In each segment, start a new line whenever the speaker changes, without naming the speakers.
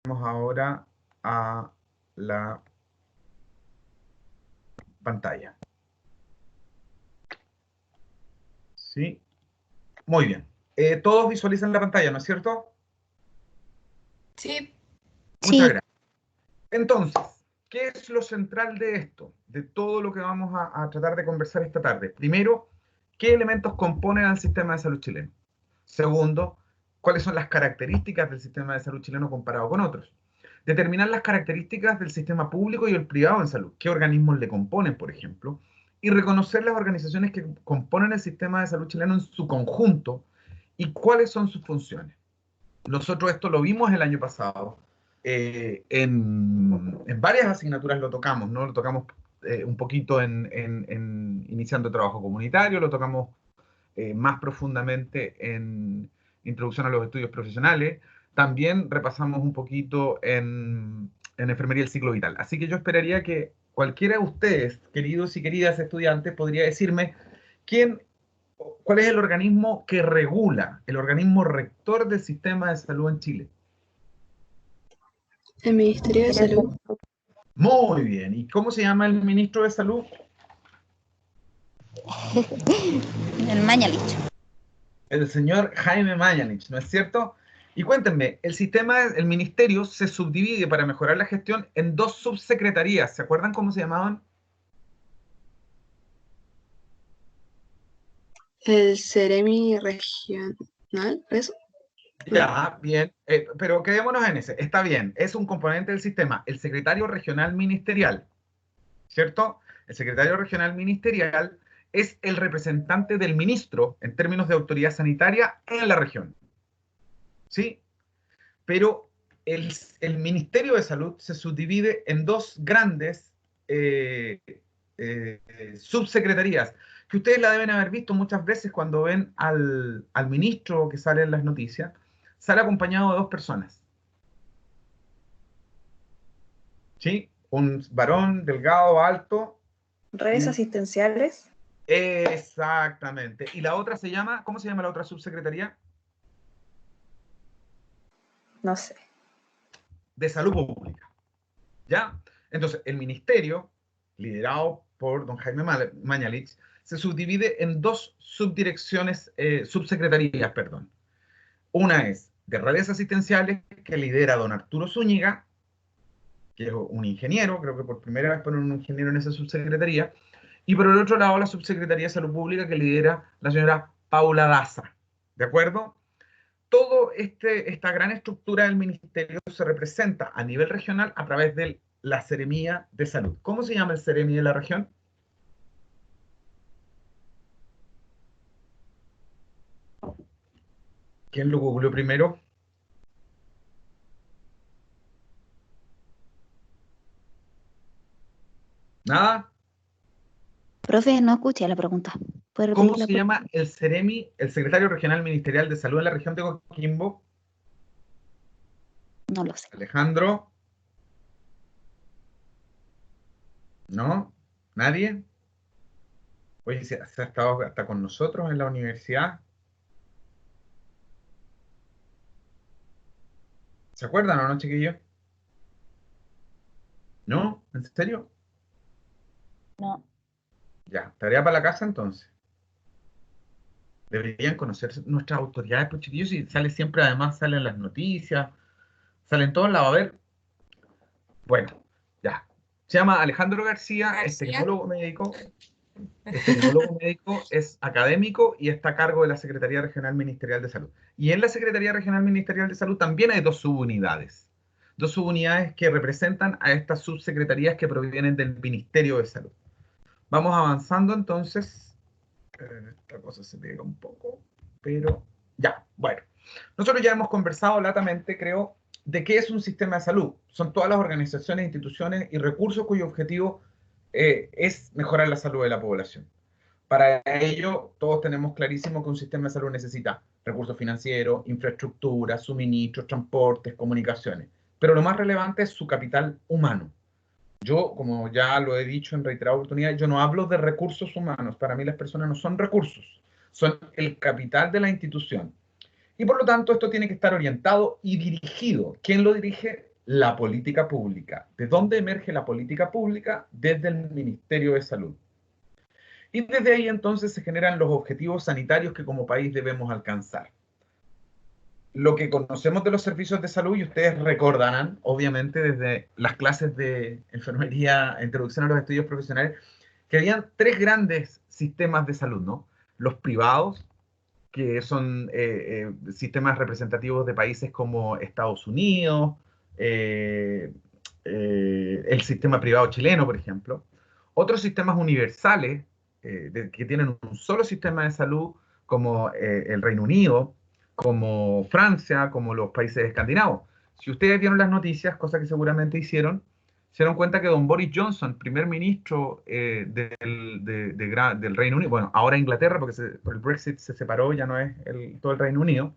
ahora a la pantalla. ¿Sí? Muy bien. Todos visualizan la pantalla, ¿no es cierto?
Sí.
Muchas
Sí,
gracias. Entonces, ¿qué es lo central de esto? De todo lo que vamos a tratar de conversar esta tarde. Primero, ¿qué elementos componen al sistema de salud chileno? Segundo, ¿cuáles son las características del sistema de salud chileno comparado con otros? Determinar las características del sistema público y el privado en salud. ¿Qué organismos le componen, por ejemplo? Y reconocer las organizaciones que componen el sistema de salud chileno en su conjunto y cuáles son sus funciones. Nosotros esto lo vimos el año pasado. En varias asignaturas lo tocamos, ¿no? Lo tocamos un poquito en iniciando trabajo comunitario, lo tocamos más profundamente en introducción a los estudios profesionales. También repasamos un poquito en enfermería del ciclo vital. Así que yo esperaría que cualquiera de ustedes, queridos y queridas estudiantes, podría decirme cuál es el organismo que regula, el organismo rector del sistema de salud en Chile.
El Ministerio de Salud.
Muy bien. ¿Y cómo se llama el ministro de Salud?
el Mañalich.
El señor Jaime Mañalich, ¿no es cierto? Y cuéntenme, el ministerio se subdivide para mejorar la gestión en dos subsecretarías. ¿Se acuerdan cómo se llamaban?
El Ceremi Regional, ¿eso?
Ya, bien, pero quedémonos en ese. Está bien, es un componente del sistema. El secretario regional ministerial, ¿cierto? El secretario regional ministerial es el representante del ministro en términos de autoridad sanitaria en la región, ¿sí? Pero el Ministerio de Salud se subdivide en dos grandes eh, subsecretarías, que ustedes la deben haber visto muchas veces cuando ven al ministro que sale en las noticias, sale acompañado de dos personas, ¿sí? Un varón delgado, alto.
Redes asistenciales.
Exactamente. Y la otra se llama, ¿cómo se llama la otra subsecretaría?
No sé.
De Salud Pública. ¿Ya? Entonces, el ministerio, liderado por don Jaime Mañalich, se subdivide en dos subdirecciones, subsecretarías, perdón. Una es de redes asistenciales, que lidera don Arturo Zúñiga, que es un ingeniero, creo que por primera vez ponen un ingeniero en esa subsecretaría, y por el otro lado la subsecretaría de Salud Pública, que lidera la señora Paula Daza. ¿De acuerdo? Toda esta gran estructura del ministerio se representa a nivel regional a través de la Seremía de Salud. ¿Cómo se llama el Seremi de la región? ¿Quién lo googleó primero? ¿Nada?
Profe, no escuché la pregunta. ¿Puede
¿Cómo
repetirla?
se llama el Seremi, el secretario regional ministerial de salud en la región de Coquimbo?
No lo sé.
Alejandro. ¿No? ¿Nadie? Oye, se ha estado hasta con nosotros en la universidad. ¿Se acuerdan o no, chiquillos? ¿No? ¿En serio?
No.
Ya, tarea para la casa entonces. Deberían conocer nuestras autoridades, pues chiquillos, y sale siempre, además salen las noticias, salen todos lados. A ver, bueno, ya. Se llama Alejandro García, es tecnólogo médico. Es tecnólogo médico, es académico y está a cargo de la Secretaría Regional Ministerial de Salud. Y en la Secretaría Regional Ministerial de Salud también hay dos subunidades. Dos subunidades que representan a estas subsecretarías que provienen del Ministerio de Salud. Vamos avanzando entonces. Esta cosa se pega un poco, pero ya, bueno. Nosotros ya hemos conversado latamente, creo, de qué es un sistema de salud. Son todas las organizaciones, instituciones y recursos cuyo objetivo es mejorar la salud de la población. Para ello, todos tenemos clarísimo que un sistema de salud necesita recursos financieros, infraestructura, suministros, transportes, comunicaciones. Pero lo más relevante es su capital humano. Yo, como ya lo he dicho en reiteradas oportunidades, yo no hablo de recursos humanos. Para mí las personas no son recursos, son el capital de la institución. Y por lo tanto esto tiene que estar orientado y dirigido. ¿Quién lo dirige? la política pública. ¿De dónde emerge la política pública? Desde el Ministerio de Salud. Y desde ahí entonces se generan los objetivos sanitarios que como país debemos alcanzar. Lo que conocemos de los servicios de salud, y ustedes recordarán, obviamente, desde las clases de enfermería, introducción a los estudios profesionales, que habían tres grandes sistemas de salud, ¿no? Los privados, que son sistemas representativos de países como Estados Unidos, el sistema privado chileno, por ejemplo. Otros sistemas universales, que tienen un solo sistema de salud, como el Reino Unido, como Francia, como los países escandinavos. Si ustedes vieron las noticias, cosa que seguramente hicieron, se dieron cuenta que don Boris Johnson, primer ministro del Reino Unido, bueno, ahora Inglaterra, porque por el Brexit se separó, ya no es todo el Reino Unido,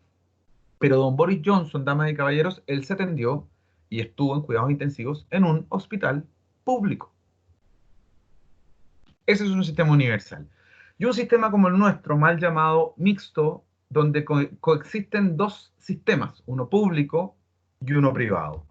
pero don Boris Johnson, damas y caballeros, él se atendió y estuvo en cuidados intensivos en un hospital público. Ese es un sistema universal. Y un sistema como el nuestro, mal llamado mixto, donde coexisten dos sistemas, uno público y uno privado.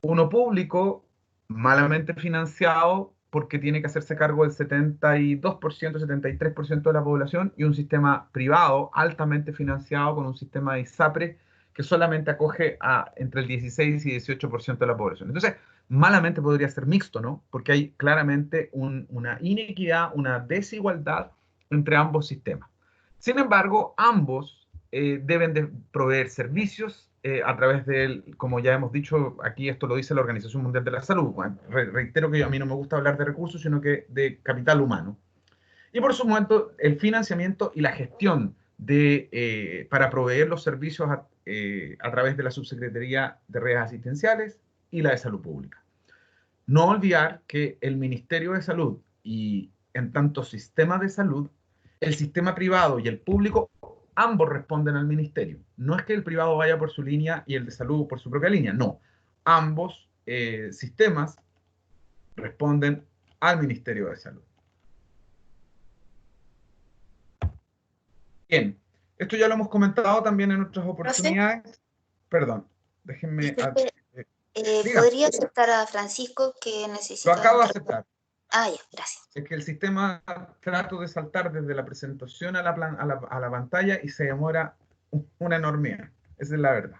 Uno público, malamente financiado, porque tiene que hacerse cargo del 72%, 73% de la población, y un sistema privado, altamente financiado, con un sistema de ISAPRE, que solamente acoge a entre el 16 y 18% de la población. Entonces, malamente podría ser mixto, ¿no? Porque hay claramente una inequidad, una desigualdad entre ambos sistemas. Sin embargo, ambos deben de proveer servicios a través del, como ya hemos dicho, aquí esto lo dice la Organización Mundial de la Salud. Bueno, reitero que a mí no me gusta hablar de recursos, sino que de capital humano. Y por supuesto, el financiamiento y la gestión para proveer los servicios a través de la Subsecretaría de Redes Asistenciales y la de Salud Pública. No olvidar que el Ministerio de Salud y en tanto sistema de salud, el sistema privado y el público, ambos responden al ministerio. No es que el privado vaya por su línea y el de salud por su propia línea, no. Ambos sistemas responden al Ministerio de Salud. Bien, esto ya lo hemos comentado también en otras oportunidades. Perdón, déjenme...
Disculpe,
dígame.
¿podría aceptar a Francisco que
Lo
necesita...
acabo de aceptar.
Ah, ya, gracias.
Es que el sistema trato de saltar desde la presentación a la pantalla y se demora una enormidad. Esa es la verdad.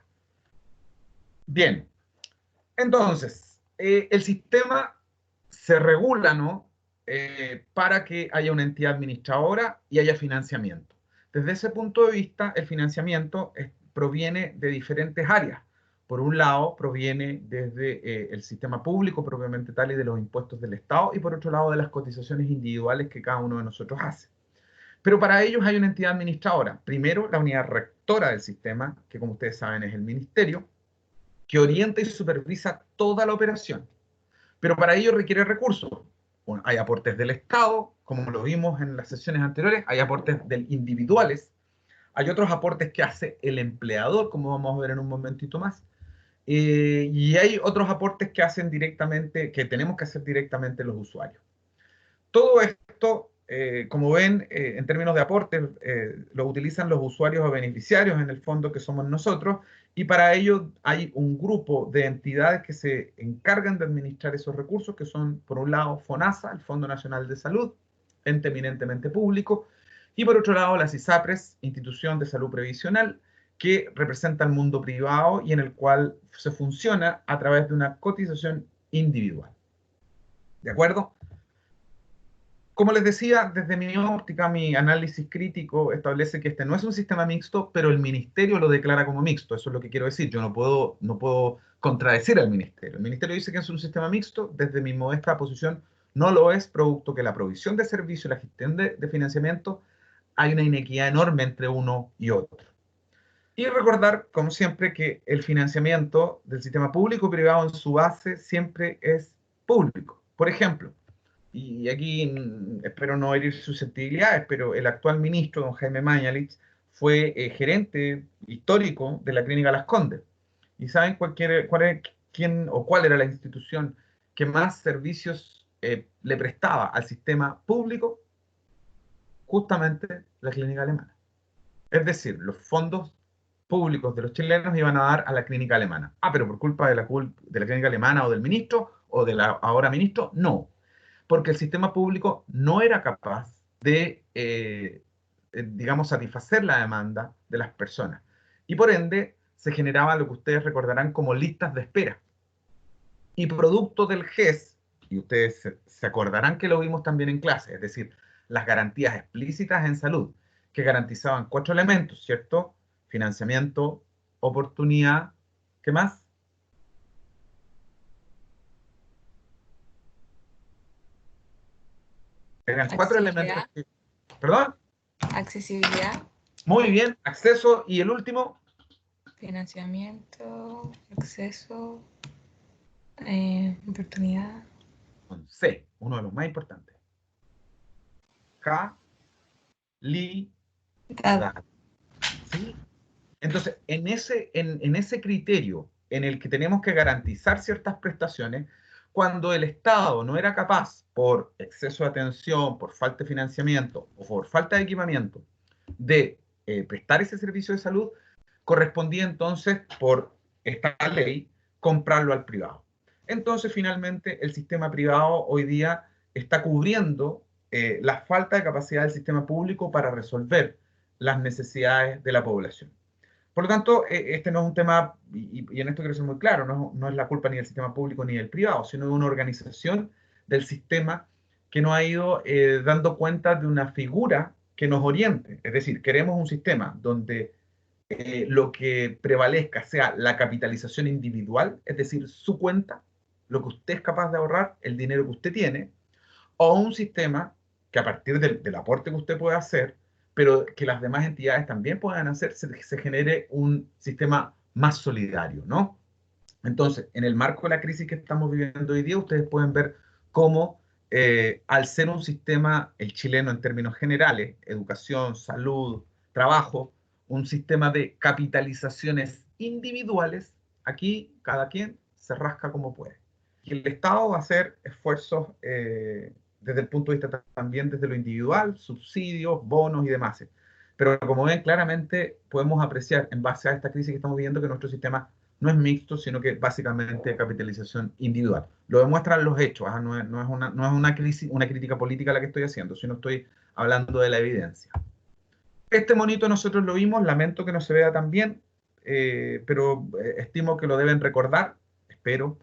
Bien, entonces, el sistema se regula, ¿no? Para que haya una entidad administradora y haya financiamiento. Desde ese punto de vista, el financiamiento proviene de diferentes áreas. Por un lado, proviene desde el sistema público propiamente tal y de los impuestos del Estado, y por otro lado, de las cotizaciones individuales que cada uno de nosotros hace. Pero para ellos hay una entidad administradora. Primero, la unidad rectora del sistema, que como ustedes saben es el ministerio, que orienta y supervisa toda la operación. Pero para ello requiere recursos. Bueno, hay aportes del Estado, como lo vimos en las sesiones anteriores, hay aportes individuales, hay otros aportes que hace el empleador, como vamos a ver en un momentito más, y hay otros aportes que hacen directamente, que tenemos que hacer directamente los usuarios. Todo esto, como ven, en términos de aportes, lo utilizan los usuarios o beneficiarios, en el fondo, que somos nosotros, y para ello hay un grupo de entidades que se encargan de administrar esos recursos, que son, por un lado, FONASA, el Fondo Nacional de Salud, ente eminentemente público, y por otro lado, las ISAPRES, Institución de Salud Previsional, que representa el mundo privado y en el cual se funciona a través de una cotización individual. ¿De acuerdo? Como les decía, desde mi óptica, mi análisis crítico establece que este no es un sistema mixto, pero el ministerio lo declara como mixto. Eso es lo que quiero decir. Yo no puedo contradecir al ministerio. El ministerio dice que es un sistema mixto. Desde mi modesta posición, no lo es, producto que la provisión de servicios y la gestión de financiamiento, hay una inequidad enorme entre uno y otro. Y recordar, como siempre, que el financiamiento del sistema público y privado en su base siempre es público. Por ejemplo, y aquí espero no herir susceptibilidades, pero el actual ministro, don Jaime Mañalich, fue gerente histórico de la Clínica Las Condes. ¿Y saben cuál era la institución que más servicios le prestaba al sistema público? Justamente la Clínica Alemana. Es decir, los fondos públicos de los chilenos iban a dar a la clínica alemana. Ah, pero por culpa de la clínica alemana o del ministro, o del ahora ministro, no. Porque el sistema público no era capaz de, digamos, satisfacer la demanda de las personas. Y por ende, se generaba lo que ustedes recordarán como listas de espera. Y producto del GES, y ustedes se acordarán que lo vimos también en clase, es decir, las garantías explícitas en salud, que garantizaban 4 elementos, ¿cierto? Financiamiento, oportunidad, ¿qué más? Eran 4 elementos. ¿Perdón?
Accesibilidad,
Muy bien, acceso, y el último,
financiamiento, acceso, oportunidad.
con C, uno de los más importantes. Calidad. ¿Sí? Entonces, en ese criterio en el que tenemos que garantizar ciertas prestaciones, cuando el Estado no era capaz, por exceso de atención, por falta de financiamiento o por falta de equipamiento, de prestar ese servicio de salud, correspondía entonces, por esta ley, comprarlo al privado. Entonces, finalmente, el sistema privado hoy día está cubriendo la falta de capacidad del sistema público para resolver las necesidades de la población. Por lo tanto, este no es un tema, y en esto quiero ser muy claro, no es la culpa ni del sistema público ni del privado, sino de una organización del sistema que nos ha ido dando cuenta de una figura que nos oriente. Es decir, queremos un sistema donde lo que prevalezca sea la capitalización individual, es decir, su cuenta, lo que usted es capaz de ahorrar, el dinero que usted tiene, o un sistema que a partir del aporte que usted pueda hacer, pero que las demás entidades también puedan hacer, se genere un sistema más solidario, ¿no? Entonces, en el marco de la crisis que estamos viviendo hoy día, ustedes pueden ver cómo, al ser un sistema, el chileno en términos generales, educación, salud, trabajo, un sistema de capitalizaciones individuales, aquí cada quien se rasca como puede. Y el Estado va a hacer esfuerzos desde el punto de vista también desde lo individual, subsidios, bonos y demás. Pero como ven, claramente podemos apreciar en base a esta crisis que estamos viviendo que nuestro sistema no es mixto, sino que básicamente capitalización individual. Lo demuestran los hechos, ¿ah? No es una crítica política la que estoy haciendo, sino estoy hablando de la evidencia. Este monito nosotros lo vimos, lamento que no se vea tan bien, pero estimo que lo deben recordar, espero.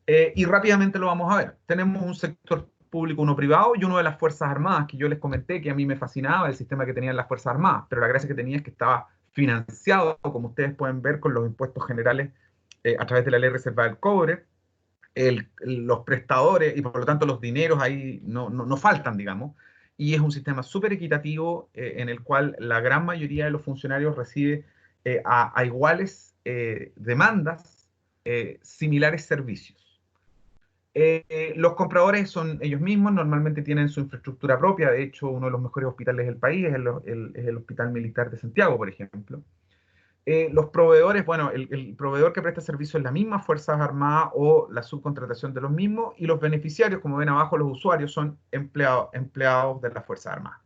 Y rápidamente lo vamos a ver. Tenemos un sector público, uno privado y uno de las Fuerzas Armadas, que yo les comenté que a mí me fascinaba el sistema que tenían las Fuerzas Armadas, pero la gracia que tenía es que estaba financiado, como ustedes pueden ver, con los impuestos generales a través de la Ley de Reserva del Cobre, los prestadores y por lo tanto los dineros ahí no faltan, digamos, y es un sistema súper equitativo en el cual la gran mayoría de los funcionarios recibe a iguales demandas similares servicios. Los compradores son ellos mismos, normalmente tienen su infraestructura propia, de hecho uno de los mejores hospitales del país es el Hospital Militar de Santiago, por ejemplo. Los proveedores, bueno, el proveedor que presta servicio es la misma Fuerzas Armadas o la subcontratación de los mismos, y los beneficiarios, como ven abajo, los usuarios son empleados de las Fuerzas Armadas.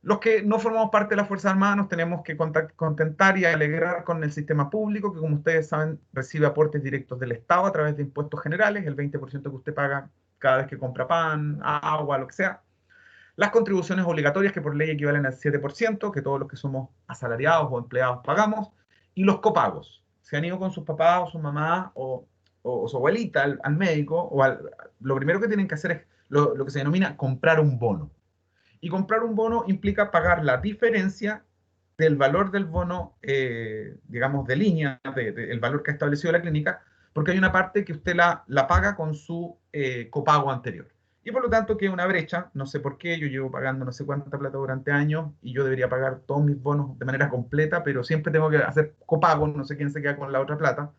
Los que no formamos parte de las Fuerzas Armadas nos tenemos que contentar y alegrar con el sistema público, que como ustedes saben recibe aportes directos del Estado a través de impuestos generales, el 20% que usted paga cada vez que compra pan, agua, lo que sea. Las contribuciones obligatorias, que por ley equivalen al 7%, que todos los que somos asalariados o empleados pagamos, y los copagos. Se han ido con sus papás o su mamá o su abuelita al médico, lo primero que tienen que hacer es lo que se denomina comprar un bono. Y comprar un bono implica pagar la diferencia del valor del bono, digamos, de línea, el valor que ha establecido la clínica, porque hay una parte que usted la paga con su copago anterior. Y por lo tanto queda una brecha, no sé por qué, yo llevo pagando no sé cuánta plata durante años y yo debería pagar todos mis bonos de manera completa, pero siempre tengo que hacer copago, no sé quién se queda con la otra plata,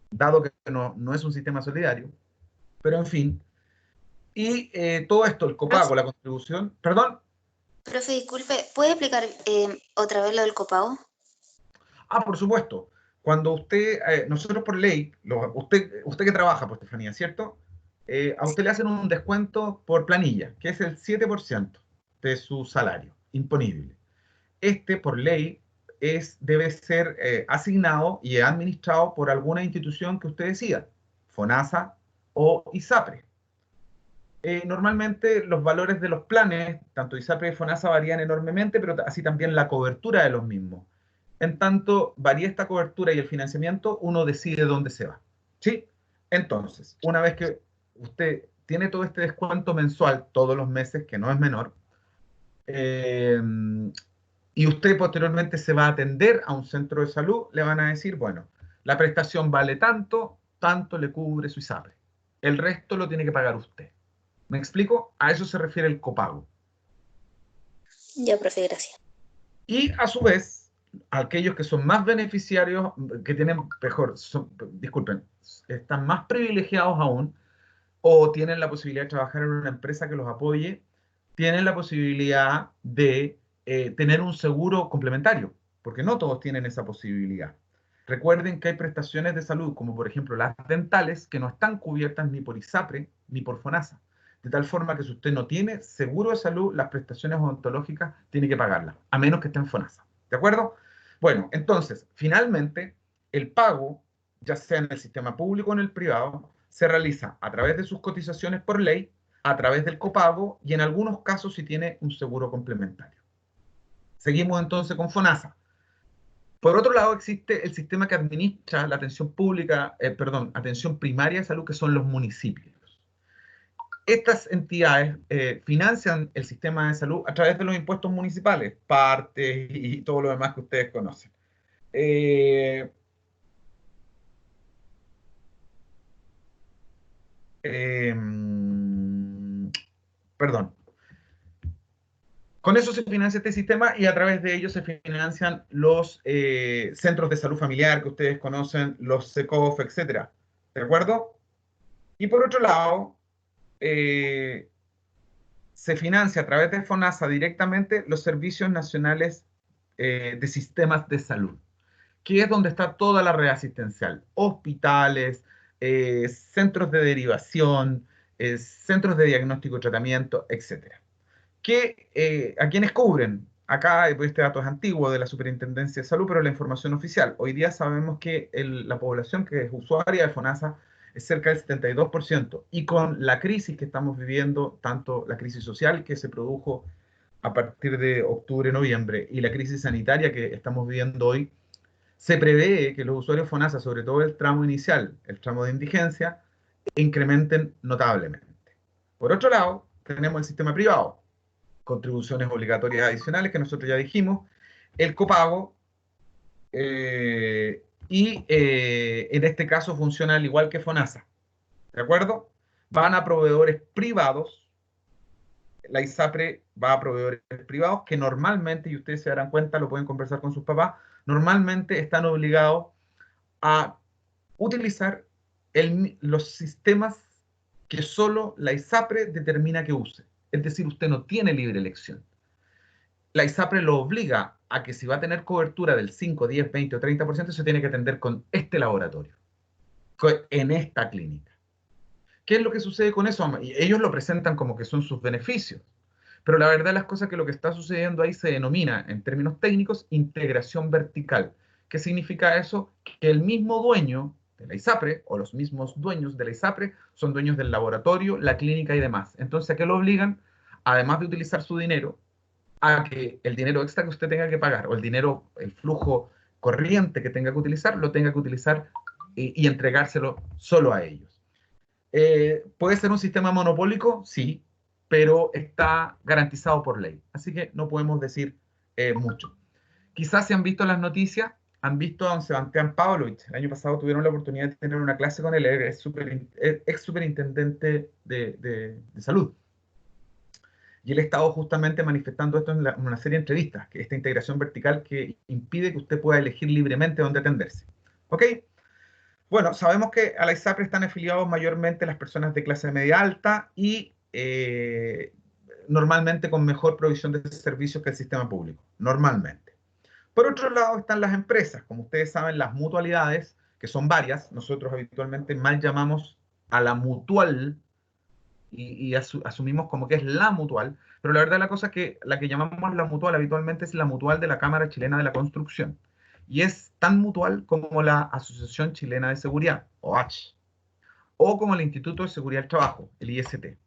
dado que no es un sistema solidario. Pero en fin, y todo esto, el copago, la contribución, perdón.
Profe, disculpe, ¿puede explicar otra vez lo del copago?
Ah, por supuesto. Cuando nosotros por ley, usted que trabaja, por Estefanía, ¿cierto? A usted le hacen un descuento por planilla, que es el 7% de su salario imponible. Por ley, debe ser asignado y administrado por alguna institución que usted decida, FONASA o ISAPRE. Normalmente los valores de los planes, tanto ISAPRE y FONASA, varían enormemente, pero así también la cobertura de los mismos. En tanto varía esta cobertura y el financiamiento, uno decide dónde se va. ¿Sí? Entonces, una vez que usted tiene todo este descuento mensual todos los meses, que no es menor, y usted posteriormente se va a atender a un centro de salud, le van a decir, bueno, la prestación vale tanto, tanto le cubre su ISAPRE. El resto lo tiene que pagar usted. ¿Me explico? A eso se refiere el copago.
Ya, profe, gracias.
Y a su vez, aquellos que son más beneficiarios, que tienen mejor, disculpen, están más privilegiados aún, o tienen la posibilidad de trabajar en una empresa que los apoye, tienen la posibilidad de tener un seguro complementario, porque no todos tienen esa posibilidad. Recuerden que hay prestaciones de salud, como por ejemplo las dentales, que no están cubiertas ni por ISAPRE ni por FONASA. De tal forma que si usted no tiene seguro de salud, las prestaciones odontológicas tiene que pagarlas, a menos que esté en FONASA. ¿De acuerdo? Bueno, entonces, finalmente, el pago, ya sea en el sistema público o en el privado, se realiza a través de sus cotizaciones por ley, a través del copago y en algunos casos si tiene un seguro complementario. Seguimos entonces con FONASA. Por otro lado, existe el sistema que administra la atención pública, atención primaria de salud, que son los municipios. Estas entidades financian el sistema de salud a través de los impuestos municipales, partes y todo lo demás que ustedes conocen. Perdón. Con eso se financia este sistema y a través de ello se financian los centros de salud familiar que ustedes conocen, los CECOF, etc. ¿De acuerdo? Y por otro lado, se financia a través de FONASA directamente los servicios nacionales de sistemas de salud, que es donde está toda la red asistencial, hospitales, centros de derivación, centros de diagnóstico y tratamiento, etc. ¿A quiénes cubren? Acá este dato es antiguo de la Superintendencia de Salud, pero la información oficial. Hoy día sabemos que la población que es usuaria de FONASA es cerca del 72%. Y con la crisis que estamos viviendo, tanto la crisis social que se produjo a partir de octubre-noviembre y la crisis sanitaria que estamos viviendo hoy, se prevé que los usuarios FONASA, sobre todo el tramo inicial, el tramo de indigencia, incrementen notablemente. Por otro lado, tenemos el sistema privado, contribuciones obligatorias adicionales que nosotros ya dijimos, el copago, y en este caso funciona al igual que FONASA, ¿de acuerdo? Van a proveedores privados, la ISAPRE va a proveedores privados que normalmente, y ustedes se darán cuenta, lo pueden conversar con sus papás, normalmente están obligados a utilizar los sistemas que solo la ISAPRE determina que use. Es decir, usted no tiene libre elección. La ISAPRE lo obliga a que si va a tener cobertura del 5, 10, 20 o 30%, se tiene que atender con este laboratorio, en esta clínica. ¿Qué es lo que sucede con eso? Y ellos lo presentan como que son sus beneficios, pero la verdad de las cosas es que lo que está sucediendo ahí se denomina, en términos técnicos, integración vertical. ¿Qué significa eso? Que el mismo dueño de la ISAPRE, o los mismos dueños de la ISAPRE, son dueños del laboratorio, la clínica y demás. Entonces, ¿a qué lo obligan? Además de utilizar su dinero, a que el dinero extra que usted tenga que pagar, o el dinero, el flujo corriente que tenga que utilizar, lo tenga que utilizar y entregárselo solo a ellos. ¿Puede ser un sistema monopólico? Sí, pero está garantizado por ley. Así que no podemos decir mucho. Quizás si han visto las noticias, han visto a don Sebastián Pavlovich. El año pasado tuvieron la oportunidad de tener una clase con él, es ex superintendente de salud. Y él ha estado justamente manifestando esto en una serie de entrevistas, que esta integración vertical que impide que usted pueda elegir libremente dónde atenderse. ¿Ok? Bueno, sabemos que a la ISAPRE están afiliados mayormente las personas de clase media alta y normalmente con mejor provisión de servicios que el sistema público, normalmente. Por otro lado están las empresas, como ustedes saben, las mutualidades, que son varias, nosotros habitualmente mal llamamos a la mutual y asumimos como que es la mutual, pero la verdad la cosa es que la que llamamos la mutual habitualmente es la mutual de la Cámara Chilena de la Construcción, y es tan mutual como la Asociación Chilena de Seguridad, OACH, o como el Instituto de Seguridad del Trabajo, el IST.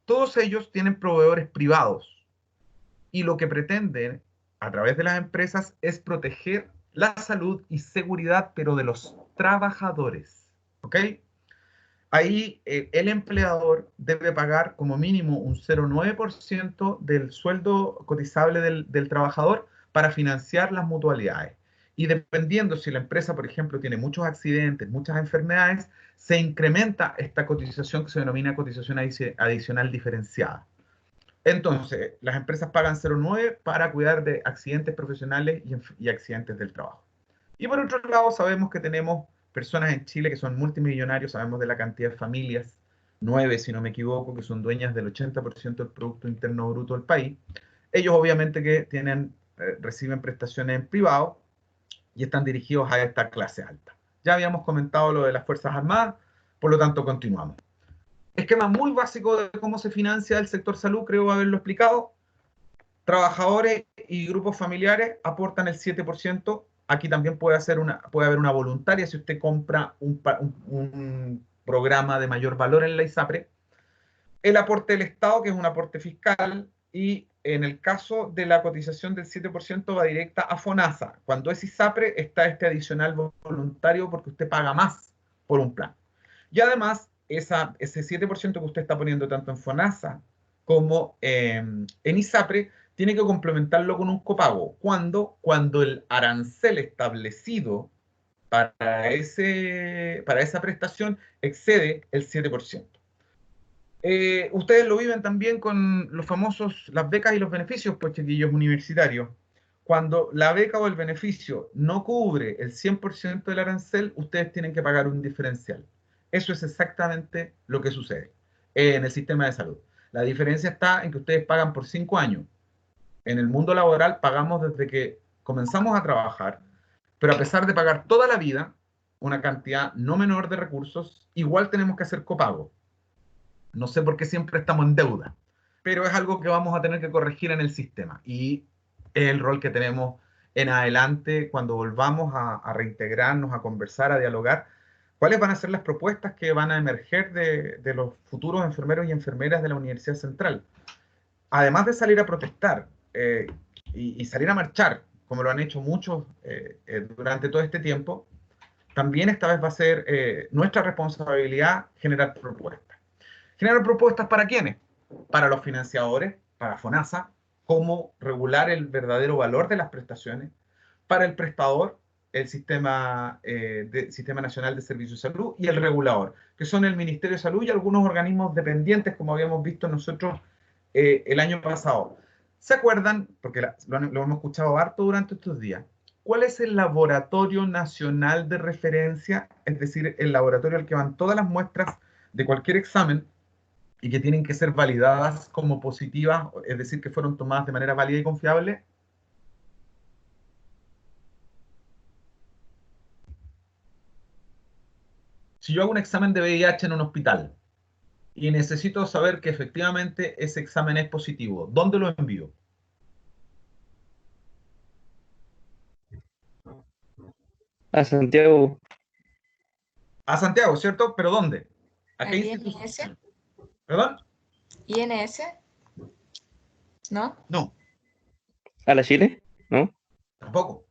Todos ellos tienen proveedores privados, y lo que pretenden a través de las empresas es proteger la salud y seguridad, pero de los trabajadores, ¿ok? Ahí el empleador debe pagar como mínimo un 0,9% del sueldo cotizable del trabajador para financiar las mutualidades. Y dependiendo si la empresa, por ejemplo, tiene muchos accidentes, muchas enfermedades, se incrementa esta cotización que se denomina cotización adicional diferenciada. Entonces, las empresas pagan 0,9 para cuidar de accidentes profesionales y accidentes del trabajo. Y por otro lado, sabemos que tenemos personas en Chile que son multimillonarios, sabemos de la cantidad de familias, 9 si no me equivoco, que son dueñas del 80% del Producto Interno Bruto del país. Ellos obviamente que reciben prestaciones en privado y están dirigidos a esta clase alta. Ya habíamos comentado lo de las Fuerzas Armadas, por lo tanto continuamos. Esquema muy básico de cómo se financia el sector salud, creo haberlo explicado. Trabajadores y grupos familiares aportan el 7%. Aquí también puede haber una voluntaria si usted compra un programa de mayor valor en la ISAPRE. El aporte del Estado, que es un aporte fiscal, y en el caso de la cotización del 7% va directa a FONASA. Cuando es ISAPRE está este adicional voluntario porque usted paga más por un plan. Y además, ese 7% que usted está poniendo tanto en FONASA como en ISAPRE, tiene que complementarlo con un copago. Cuando el arancel establecido para esa prestación excede el 7%. Ustedes lo viven también con las becas y los beneficios, pues chiquillos universitarios. Cuando la beca o el beneficio no cubre el 100% del arancel, ustedes tienen que pagar un diferencial. Eso es exactamente lo que sucede en el sistema de salud. La diferencia está en que ustedes pagan por 5 años. En el mundo laboral pagamos desde que comenzamos a trabajar, pero a pesar de pagar toda la vida una cantidad no menor de recursos, igual tenemos que hacer copago. No sé por qué siempre estamos en deuda, pero es algo que vamos a tener que corregir en el sistema y es el rol que tenemos en adelante cuando volvamos a reintegrarnos, a conversar, a dialogar. ¿Cuáles van a ser las propuestas que van a emerger de los futuros enfermeros y enfermeras de la Universidad Central? Además de salir a protestar y salir a marchar, como lo han hecho muchos durante todo este tiempo, también esta vez va a ser nuestra responsabilidad generar propuestas. ¿Generar propuestas para quiénes? Para los financiadores, para FONASA, cómo regular el verdadero valor de las prestaciones, para el prestador, el Sistema Nacional de Servicios de Salud, y el regulador, que son el Ministerio de Salud y algunos organismos dependientes, como habíamos visto nosotros el año pasado. ¿Se acuerdan? Porque lo hemos escuchado harto durante estos días. ¿Cuál es el laboratorio nacional de referencia? Es decir, el laboratorio al que van todas las muestras de cualquier examen y que tienen que ser validadas como positivas, es decir, que fueron tomadas de manera válida y confiable. Si yo hago un examen de VIH en un hospital y necesito saber que efectivamente ese examen es positivo, ¿dónde lo envío?
A Santiago.
A Santiago, ¿cierto? ¿Pero dónde? ¿A qué
¿Al
institución?
INS?
¿Perdón?
¿INS? ¿No?
No,
¿A la Chile? ¿No?
tampoco.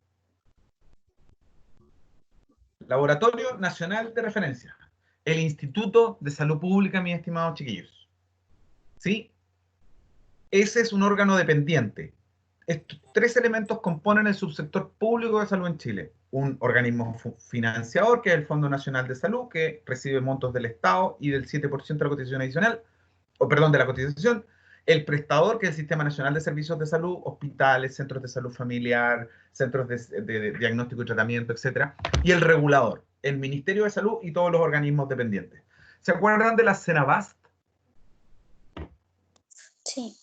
Laboratorio Nacional de Referencia. El Instituto de Salud Pública, mis estimados chiquillos. ¿Sí? Ese es un órgano dependiente. Estos tres elementos componen el subsector público de salud en Chile. Un organismo financiador, que es el Fondo Nacional de Salud, que recibe montos del Estado y del 7% de la cotización adicional, de la cotización. El prestador, que es el Sistema Nacional de Servicios de Salud, hospitales, centros de salud familiar, centros de diagnóstico y tratamiento, etc. Y el regulador, el Ministerio de Salud y todos los organismos dependientes. ¿Se acuerdan de la Cenabast?
Sí.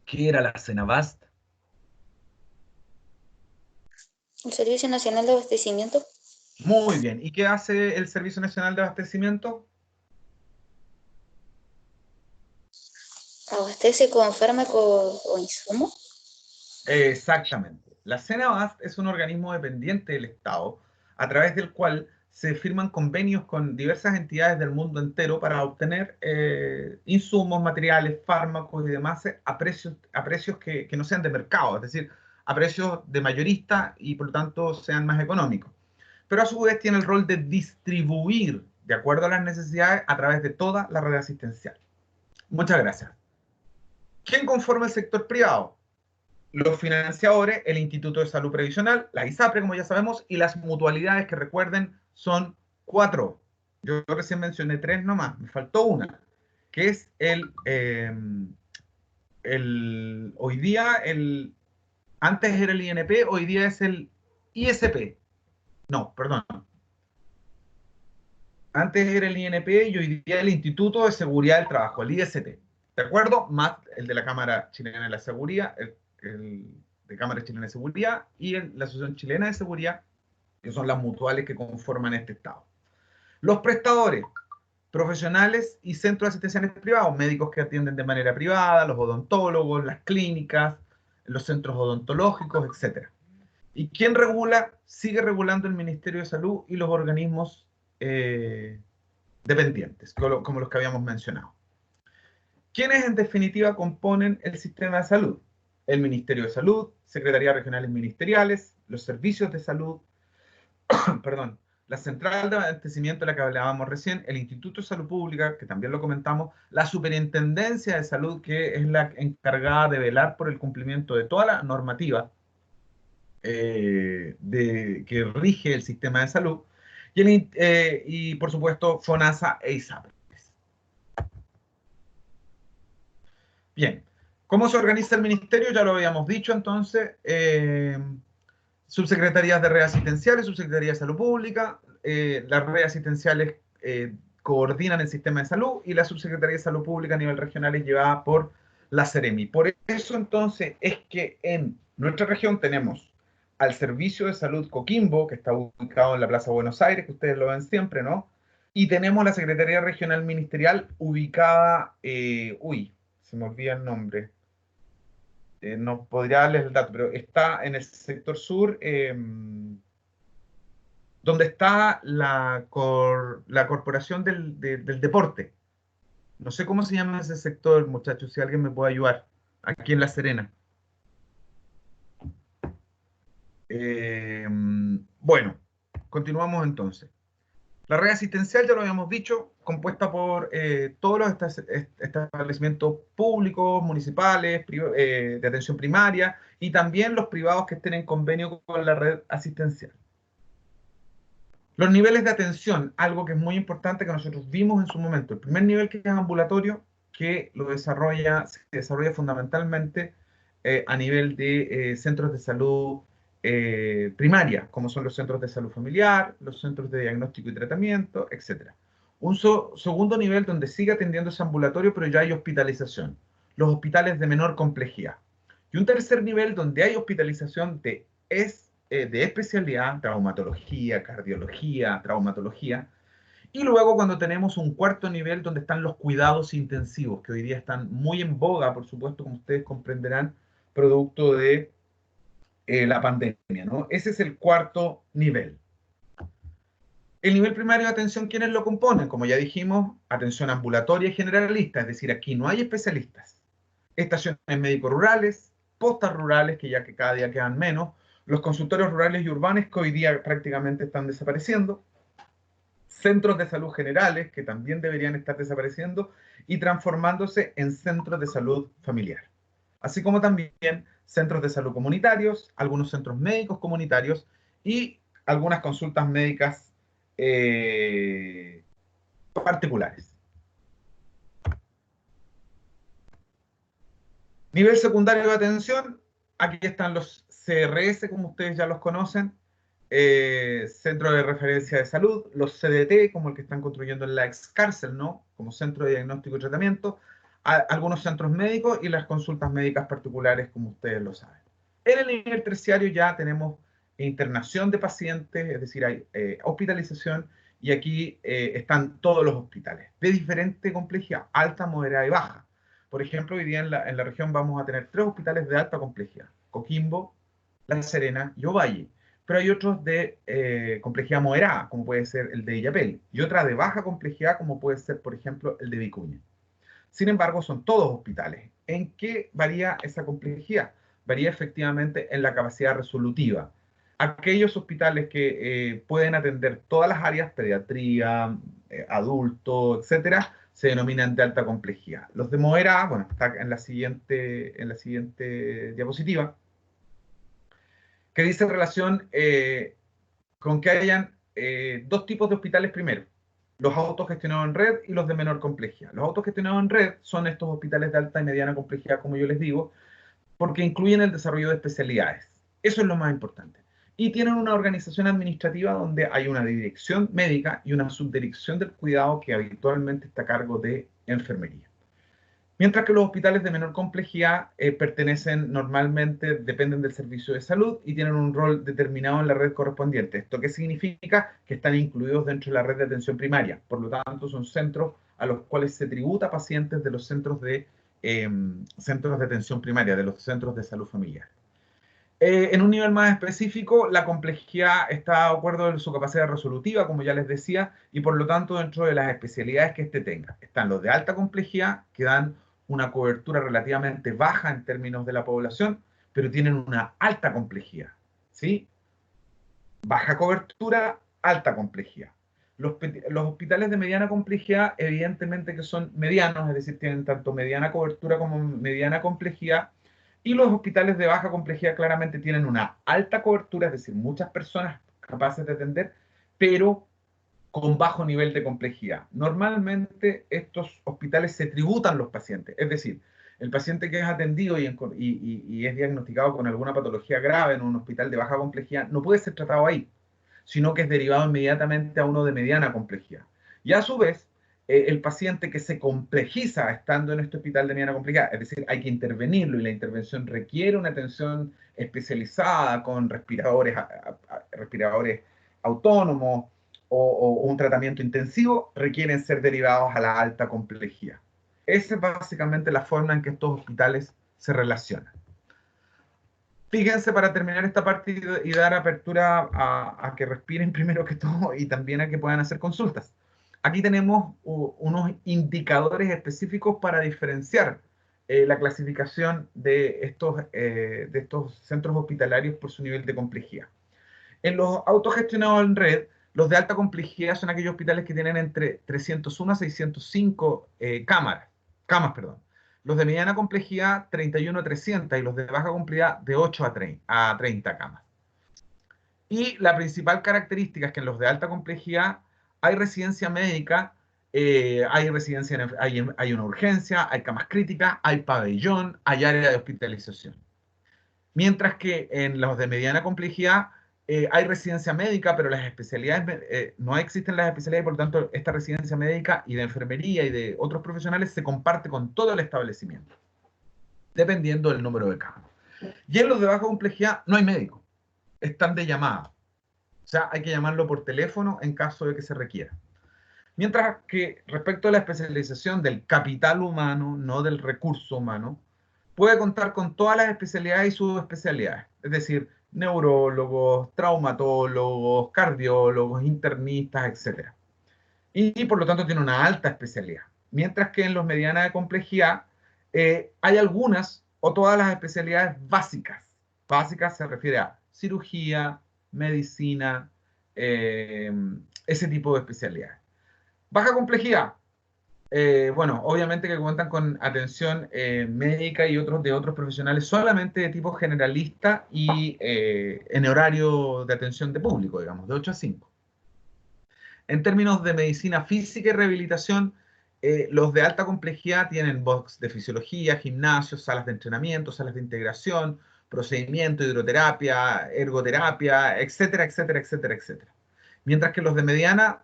¿Qué era la Cenabast?
¿El Servicio Nacional de Abastecimiento?
Muy bien. ¿Y qué hace el Servicio Nacional de Abastecimiento?
¿Abastece con fármacos o insumos?
Exactamente. La CENABAST es un organismo dependiente del Estado, a través del cual se firman convenios con diversas entidades del mundo entero para obtener insumos, materiales, fármacos y demás a precios que no sean de mercado, es decir, a precios de mayorista y por lo tanto sean más económicos. Pero a su vez tiene el rol de distribuir, de acuerdo a las necesidades, a través de toda la red asistencial. Muchas gracias. ¿Quién conforma el sector privado? Los financiadores, el Instituto de Salud Previsional, la ISAPRE, como ya sabemos, y las mutualidades, que recuerden, son 4. Yo recién mencioné 3 nomás, me faltó una, que es hoy día, antes era el INP, hoy día es el ISP. No, perdón. Antes era el INP y hoy día el Instituto de Seguridad del Trabajo, el IST. ¿De acuerdo? Más el de la Cámara Chilena de la Seguridad, el de Cámara Chilena de Seguridad y la Asociación Chilena de Seguridad, que son las mutuales que conforman este Estado. Los prestadores, profesionales y centros asistenciales privados, médicos que atienden de manera privada, los odontólogos, las clínicas, los centros odontológicos, etc. ¿Y quién regula? Sigue regulando el Ministerio de Salud y los organismos dependientes, como los que habíamos mencionado. ¿Quiénes en definitiva componen el sistema de salud? El Ministerio de Salud, Secretarías Regionales Ministeriales, los servicios de salud, perdón, la Central de Abastecimiento de la que hablábamos recién, el Instituto de Salud Pública, que también lo comentamos, la Superintendencia de Salud, que es la encargada de velar por el cumplimiento de toda la normativa que rige el sistema de salud, y por supuesto FONASA e ISAPRE. Bien, ¿cómo se organiza el ministerio? Ya lo habíamos dicho, entonces, subsecretarías de redes asistenciales, subsecretaría de salud pública, las redes asistenciales coordinan el sistema de salud y la subsecretaría de salud pública a nivel regional es llevada por la Seremi. Por eso, entonces, es que en nuestra región tenemos al Servicio de Salud Coquimbo, que está ubicado en la Plaza Buenos Aires, que ustedes lo ven siempre, ¿no? Y tenemos la Secretaría Regional Ministerial ubicada, se me olvida el nombre, no podría darles el dato, pero está en el sector sur, donde está la Corporación del Deporte. No sé cómo se llama ese sector, muchachos, si alguien me puede ayudar, aquí en La Serena. Bueno, continuamos entonces. La red asistencial, ya lo habíamos dicho, compuesta por todos los establecimientos públicos, municipales, de atención primaria, y también los privados que estén en convenio con la red asistencial. Los niveles de atención, algo que es muy importante que nosotros vimos en su momento. El primer nivel, que es ambulatorio, que se desarrolla fundamentalmente a nivel de centros de salud primaria, como son los centros de salud familiar, los centros de diagnóstico y tratamiento, etc. Un segundo nivel donde sigue atendiéndose ambulatorio, pero ya hay hospitalización, los hospitales de menor complejidad. Y un tercer nivel donde hay hospitalización de especialidad, traumatología, cardiología, traumatología. Y luego cuando tenemos un cuarto nivel donde están los cuidados intensivos, que hoy día están muy en boga, por supuesto, como ustedes comprenderán, producto de la pandemia, ¿no? Ese es el cuarto nivel. El nivel primario de atención, ¿quiénes lo componen? Como ya dijimos, atención ambulatoria y generalista, es decir, aquí no hay especialistas. Estaciones médicos rurales, postas rurales, que ya que cada día quedan menos, los consultorios rurales y urbanos, que hoy día prácticamente están desapareciendo, centros de salud generales, que también deberían estar desapareciendo, y transformándose en centros de salud familiar. Así como también centros de salud comunitarios, algunos centros médicos comunitarios y algunas consultas médicas particulares. Nivel secundario de atención, aquí están los CRS, como ustedes ya los conocen, Centro de Referencia de Salud, los CDT, como el que están construyendo en la ex cárcel, ¿no? Como Centro de Diagnóstico y Tratamiento, algunos centros médicos y las consultas médicas particulares, como ustedes lo saben. En el nivel terciario ya tenemos internación de pacientes, es decir, hay hospitalización, y aquí están todos los hospitales, de diferente complejidad, alta, moderada y baja. Por ejemplo, hoy día en la región vamos a tener 3 hospitales de alta complejidad: Coquimbo, La Serena y Ovalle. Pero hay otros de complejidad moderada, como puede ser el de Illapel, y otra de baja complejidad, como puede ser, por ejemplo, el de Vicuña. Sin embargo, son todos hospitales. ¿En qué varía esa complejidad? Varía efectivamente en la capacidad resolutiva. Aquellos hospitales que pueden atender todas las áreas, pediatría, adulto, etcétera, se denominan de alta complejidad. Los de moderada, bueno, está en la siguiente diapositiva, que dice en relación con que hayan 2 tipos de hospitales primero: los autogestionados en red y los de menor complejidad. Los autogestionados en red son estos hospitales de alta y mediana complejidad, como yo les digo, porque incluyen el desarrollo de especialidades. Eso es lo más importante. Y tienen una organización administrativa donde hay una dirección médica y una subdirección del cuidado que habitualmente está a cargo de enfermería. Mientras que los hospitales de menor complejidad pertenecen normalmente, dependen del servicio de salud y tienen un rol determinado en la red correspondiente. ¿Esto qué significa? Que están incluidos dentro de la red de atención primaria. Por lo tanto, son centros a los cuales se tributa pacientes de los centros de atención primaria, de los centros de salud familiar. En un nivel más específico, la complejidad está de acuerdo en su capacidad resolutiva, como ya les decía, y por lo tanto dentro de las especialidades que éste tenga. Están los de alta complejidad, que dan una cobertura relativamente baja en términos de la población, pero tienen una alta complejidad, ¿sí? Baja cobertura, alta complejidad. Los hospitales de mediana complejidad, evidentemente que son medianos, es decir, tienen tanto mediana cobertura como mediana complejidad, y los hospitales de baja complejidad claramente tienen una alta cobertura, es decir, muchas personas capaces de atender, pero con bajo nivel de complejidad. Normalmente estos hospitales se tributan los pacientes, es decir, el paciente que es atendido y es diagnosticado con alguna patología grave en un hospital de baja complejidad no puede ser tratado ahí, sino que es derivado inmediatamente a uno de mediana complejidad. Y a su vez, el paciente que se complejiza estando en este hospital de mediana complejidad, es decir, hay que intervenirlo y la intervención requiere una atención especializada con respiradores autónomos o un tratamiento intensivo, requieren ser derivados a la alta complejidad. Esa es básicamente la forma en que estos hospitales se relacionan. Fíjense, para terminar esta parte y dar apertura a que respiren primero que todo y también a que puedan hacer consultas. Aquí tenemos unos indicadores específicos para diferenciar la clasificación de estos centros hospitalarios por su nivel de complejidad. En los autogestionados en red, los de alta complejidad son aquellos hospitales que tienen entre 301 a 605 camas. Los de mediana complejidad, 31 a 300, y los de baja complejidad, de 8 a 30 camas. Y la principal característica es que en los de alta complejidad hay residencia médica, hay una urgencia, hay camas críticas, hay pabellón, hay área de hospitalización. Mientras que en los de mediana complejidad hay residencia médica, pero las especialidades, no existen las especialidades, por lo tanto, esta residencia médica y de enfermería y de otros profesionales se comparte con todo el establecimiento, dependiendo del número de camas. Y en los de baja complejidad no hay médico, están de llamada. O sea, hay que llamarlo por teléfono en caso de que se requiera. Mientras que respecto a la especialización del capital humano, no del recurso humano, puede contar con todas las especialidades y subespecialidades, es decir, neurólogos, traumatólogos, cardiólogos, internistas, etc. Y por lo tanto tiene una alta especialidad. Mientras que en los medianas de complejidad hay algunas o todas las especialidades básicas. Básicas se refiere a cirugía, medicina, ese tipo de especialidades. Baja complejidad. Bueno, obviamente que cuentan con atención médica y de otros profesionales solamente de tipo generalista y en horario de atención de público, digamos, de 8 a 5. En términos de medicina física y rehabilitación, los de alta complejidad tienen box de fisiología, gimnasios, salas de entrenamiento, salas de integración, procedimiento, hidroterapia, ergoterapia, etcétera, etcétera, etcétera, etcétera. Mientras que los de mediana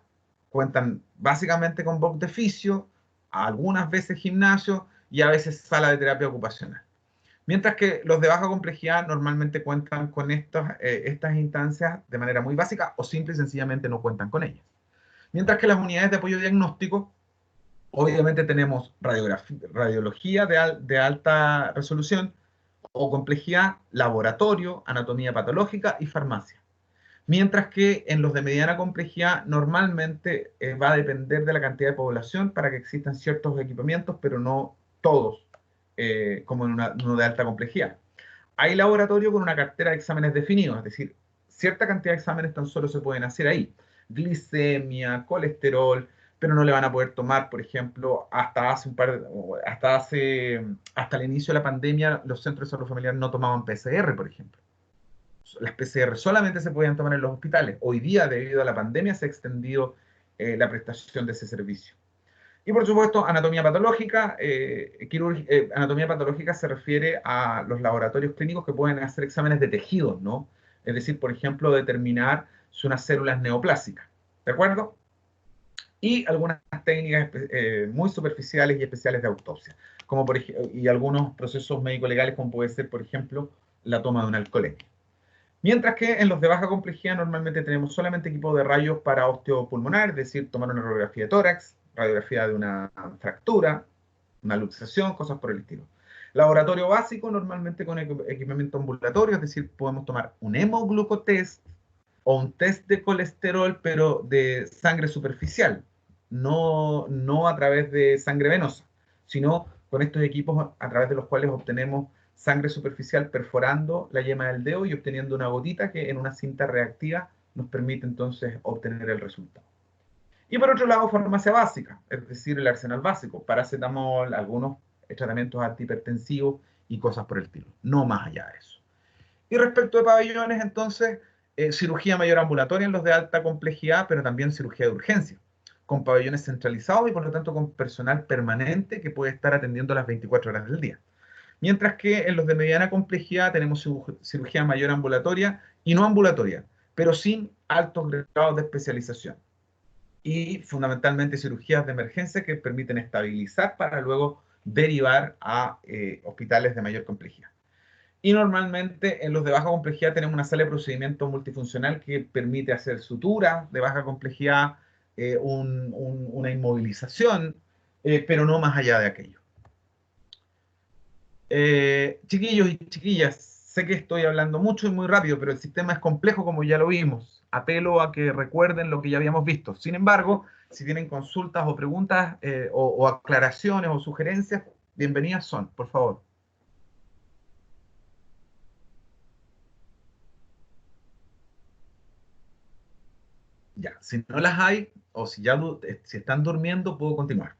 cuentan básicamente con box de fisio, algunas veces gimnasio y a veces sala de terapia ocupacional. Mientras que los de baja complejidad normalmente cuentan con estas instancias de manera muy básica o simple y sencillamente no cuentan con ellas. Mientras que las unidades de apoyo diagnóstico Obviamente tenemos radiología de alta resolución o complejidad, laboratorio, anatomía patológica y farmacia. Mientras que en los de mediana complejidad normalmente va a depender de la cantidad de población para que existan ciertos equipamientos, pero no todos, como en uno de alta complejidad. Hay laboratorio con una cartera de exámenes definidos, es decir, cierta cantidad de exámenes tan solo se pueden hacer ahí. Glicemia, colesterol, pero no le van a poder tomar, por ejemplo, hasta el inicio de la pandemia, los centros de salud familiar no tomaban PCR, por ejemplo. Las PCR solamente se podían tomar en los hospitales. Hoy día, debido a la pandemia, se ha extendido la prestación de ese servicio. Y por supuesto, anatomía patológica. Anatomía patológica se refiere a los laboratorios clínicos que pueden hacer exámenes de tejidos, ¿no? Es decir, por ejemplo, determinar si unas células neoplásicas. ¿De acuerdo? Y algunas técnicas muy superficiales y especiales de autopsia, como y algunos procesos médico-legales, como puede ser, por ejemplo, la toma de una alcoholemia. Mientras que en los de baja complejidad normalmente tenemos solamente equipo de rayos para osteopulmonar, es decir, tomar una radiografía de tórax, radiografía de una fractura, una luxación, cosas por el estilo. Laboratorio básico normalmente con equipamiento ambulatorio, es decir, podemos tomar un hemoglucotest o un test de colesterol, pero de sangre superficial, no a través de sangre venosa, sino con estos equipos a través de los cuales obtenemos sangre superficial perforando la yema del dedo y obteniendo una gotita que en una cinta reactiva nos permite entonces obtener el resultado. Y por otro lado, farmacia básica, es decir, el arsenal básico, paracetamol, algunos tratamientos antihipertensivos y cosas por el estilo, no más allá de eso. Y respecto de pabellones, entonces, cirugía mayor ambulatoria en los de alta complejidad, pero también cirugía de urgencia, con pabellones centralizados y por lo tanto con personal permanente que puede estar atendiendo las 24 horas del día. Mientras que en los de mediana complejidad tenemos cirugía mayor ambulatoria y no ambulatoria, pero sin altos grados de especialización. Y fundamentalmente cirugías de emergencia que permiten estabilizar para luego derivar a hospitales de mayor complejidad. Y normalmente en los de baja complejidad tenemos una sala de procedimiento multifuncional que permite hacer sutura de baja complejidad, una inmovilización, pero no más allá de aquello. Chiquillos y chiquillas, sé que estoy hablando mucho y muy rápido, pero el sistema es complejo como ya lo vimos. Apelo a que recuerden lo que ya habíamos visto. Sin embargo, si tienen consultas o preguntas o aclaraciones o sugerencias, bienvenidas son, por favor. Ya, si no las hay, o si están durmiendo, puedo continuar.